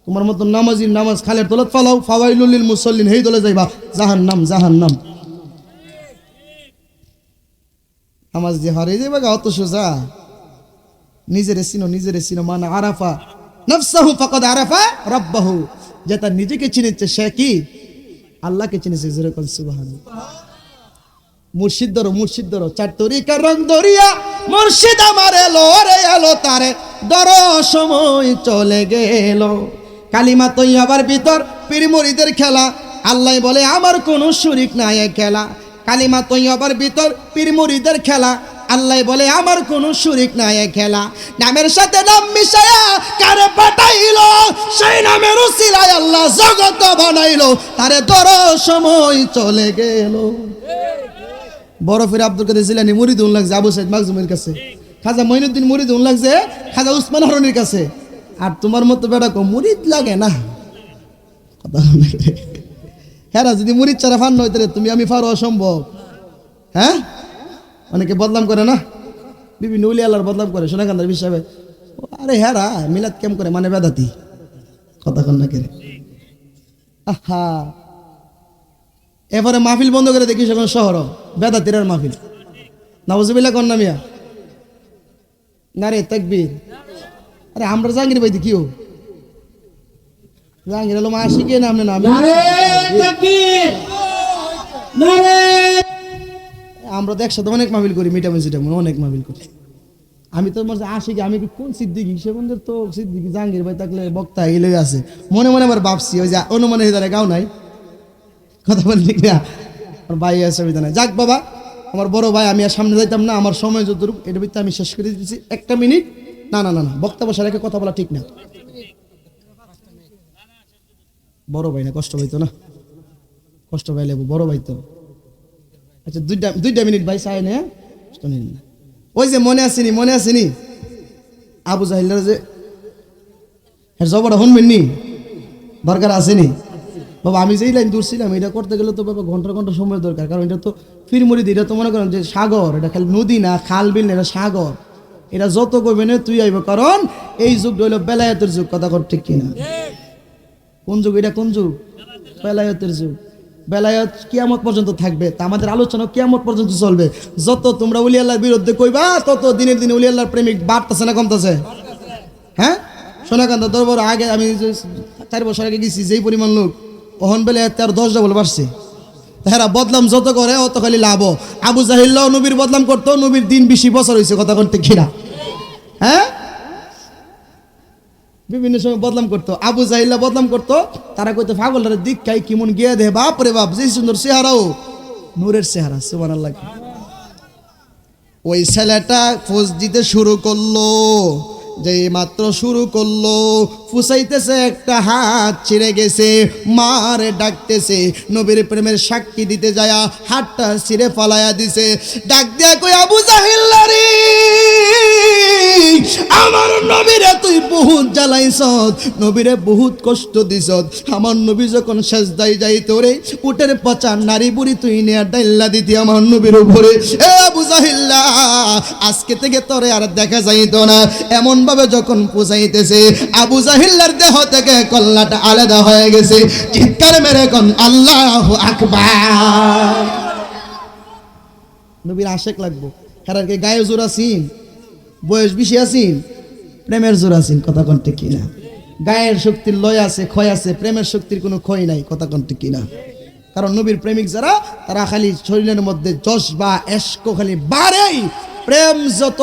তোমার মতো নামাজির নামাজ খালের তলত ফালাও, ফাওয়াইলুল লিল মুসাল্লিন, হেই দলে যাইবা জাহান্নাম জাহান্নাম। নামাজ দিয়ে হারিয়ে যাইবা গা, অত সোজা? নিজেরে চিনো মান আরাফা নাফসাহু ফাকাদ আরাফা রাব্বাহু। যে তার নিজেকে চিনেছে সে কি আল্লাহকে চিনেছে। যেরকম সুবহানাল্লাহ। মুর্শিদ ধরো চার তরিকার রং দরিয়া, মুর্শিদ আমার এলো রে এলো তারে দর সময় চলে গেল। কালিমা তৈয়বার ভিতর পীর মুরিদের খেলা, আল্লাহ বলে আমার কোনো শরীক নাই খেলা। কালিমা তৈয়বার ভিতর পীর মুরিদের খেলা, আল্লাহ বলে আমার কোনো শরীক নাই খেলা। নামের সাথে নাম মিশায়া কারে পাঠাইলো, সেই নামের উসিলায় আল্লাহ জগৎ বানাইলো, তারে দর সময় চলে গেল। বরফের আব্দুল কাদের জিলানী মুরিদ উন লাগছে আবু সাইদ মাকজুমের কাছে, খাজা মঈনুদ্দিন মুরিদ উন লাগছে খাজা উসমান হরনির কাছে। আর তোমার মতো বেটা কো মুরিদ লাগে না। কথা হ্যাঁ, যদি মুরিদ ছাড়া ফান নয় তাহলে তুমি আমি ফারো অসম্ভব। হ্যাঁ, অনেকে বদনাম করে না, বিভিন্ন উলি আল্লাহর বদনাম করে সোনাকান্দার বিষয়ে। আরে হ্যাঁ মিলাদ কেম করে মানে বেদাতি। কথা কন না কেন? আহা, এবারে মাহফিল বন্ধ করে দেখি সেখানে শহর বেদাতির মাহফিল। নাউজুবিল্লাহ কন না মিয়া? না রে তাকবীর। আরে আমরা জাহাঙ্গীর ভাই কিও জাহাঙ্গীর আলম আশিকে নাম না আমরা তো একসাথে অনেক মাহফিল করি, মিটামিন সিটামিন অনেক মাহফিল করি। আমি তো আশিকে, আমি কোন সিদ্দিকি সে বন্ধুর তো সিদ্দিকি জাহাঙ্গীর ভাই থাকলে বক্তা এলে আছে মনে মনে আবার ভাবছি ওই যে অনুমানে হৃদয় গাও নাই। কথা বলি ঠিক না? আমার ভাই আছে সুবিধা নাই। যাক বাবা, আমার বড় ভাই, আমি আর সামনে যাইতাম না, আমার সময় যতটুকু এটার ভিতরে আমি শেষ করে দিচ্ছি। একটা মিনিট। না না না না, বক্তা বসে রেখে কথা বলা ঠিক না। বড় ভাই না, কষ্ট পাইতো না, কষ্ট পাইলে বড় ভাই তো। আচ্ছা দুইটা মিনিট ভাই চাই না, ওই যে মনে আসেনি আবু জাহিল্লার যে জবরটা শুনবেন নি? দরকার আসেনি বাবা। আমি যেই লাইন দূর ছিলাম এটা করতে গেলে তো বাবা ঘন্টা ঘন্টা সময় দরকার, কারণ এটা তো ফিরমুরিদ, এটা তো মনে করেন যে সাগর, এটা খালি নদী না, খাল বিল না, এটা সাগর। এটা যত করবে না তুই আইব, কারণ এই যুগ হইল বেলায়েতের যুগ। কথা কর ঠিক কিনা? কোন যুগ এটা? কোন যুগ? বেলায়েতের যুগ। বেলায়েত কিয়ামত পর্যন্ত থাকবে, তা আমাদের আলোচনা কিয়ামত পর্যন্ত চলবে। যত তোমরা উলি আল্লাহর বিরুদ্ধে কইবা তত দিনের দিনে উলি আল্লাহর প্রেমিক বাড়তেছে না কমতেছে? হ্যাঁ, সোনাকান্দা দরবার আগে আমি 4 বছর আগে গেছি, যেই পরিমাণ লোক ওহন বেলে আর 10 ডাবল বাড়ছে। হ্যাঁ, বদলাম যত করে অত খালি লাভ। আবু জাহিল্লাহ নবীর বদলাম করতো, নবীর দিন 20 বছর হয়েছে। কথা বলতে ঘিরা হ্যাঁ, বিভিন্ন সময় বদলাম করতো। আবু জাহিল্লাহ বদলাম করতো, তারা কইতো পাগলের দিক খাই কেমন গিয়ে দে, বাপ রে বাপ, যে সুন্দর চেহারাও নূরের চেহারা। সুবহানাল্লাহ। ওই ছেলেটা ফোজ দিতে শুরু করলো, যে মাত্র শুরু করলো ফুসাইতেছে, একটা হাত ছিঁড়ে গেছে, মারে ডাকতেছে, নবীর প্রেমের সাক্ষী দিতে যায়া হাতটা ছিঁড়ে ফালাইয়া দিছে। ডাক দিয়া কই, আবু জাহিল্লাহ রে, আমার নবীরে তুই বহুত জ্বালাইছত, নবীরে বহুত কষ্ট দিছত। আমার নবী যখন সেজদায় যাইত রে, উটের পচা নারী বুড়ি তুই নিয়ে ডাইল্লা দিতি আমার নবীর উপরে। এ আবু জাহিল্লাহ, আজকে থেকে তোরে আর দেখা যাইতো না। এমন ভাবে যখন পৌঁছাইতেছে, আবু জাহিল্লার দেহ থেকে কল্লাটা আলাদা হয়ে গেছে। চিৎকার মেরে কোন আল্লাহু আকবার। নবীর আশেক লাগবো, হেরার কে গায়ে জোর আছিন, বয়স বেশি আছিন, প্রেমের জোর আছিন। কথা কোন ঠিক কিনা? গায়ের শক্তির লয় আছে, ক্ষয় আছে, প্রেমের শক্তির কোনো ক্ষয় নাই। কথা কোন ঠিক কিনা? কারণ নবীর প্রেমিক যারা, তারা খালি শরীরের মধ্যে জজবা এশক খালি বাড়েই। প্রেম যত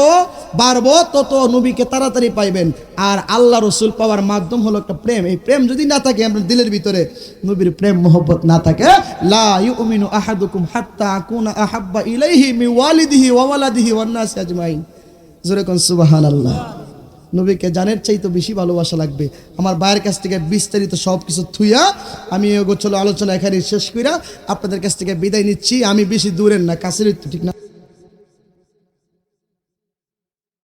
বাড়বো তত নবীকে তাড়াতাড়ি পাইবেন। আর আল্লাহ রসুল পাওয়ার মাধ্যম হলো একটা প্রেম। এই প্রেম যদি না থাকে আপনার দিলের ভিতরে, নবীর প্রেম মোহব্বত না থাকে, লা ইউমিনু আহাদুকুম হাত্তা আকুনা আহাব্বা ইলাইহি মিন ওয়ালিদিহি ওয়া ওয়ালাদিহি ওয়ান নাসি আজমাইন। জোরে কোন সুবহানাল্লাহ। নবীকে জানের চাইতে বেশি ভালোবাসা লাগবে। আমার ভাইয়ের কাছ থেকে বিস্তারিত সব কিছু থুইয়া আমি গোছল আলোচনা এখানে শেষ কইরা আপনাদের কাছ থেকে বিদায় নিচ্ছি। আমি বেশি দূরের না, কাছের, ঠিক না?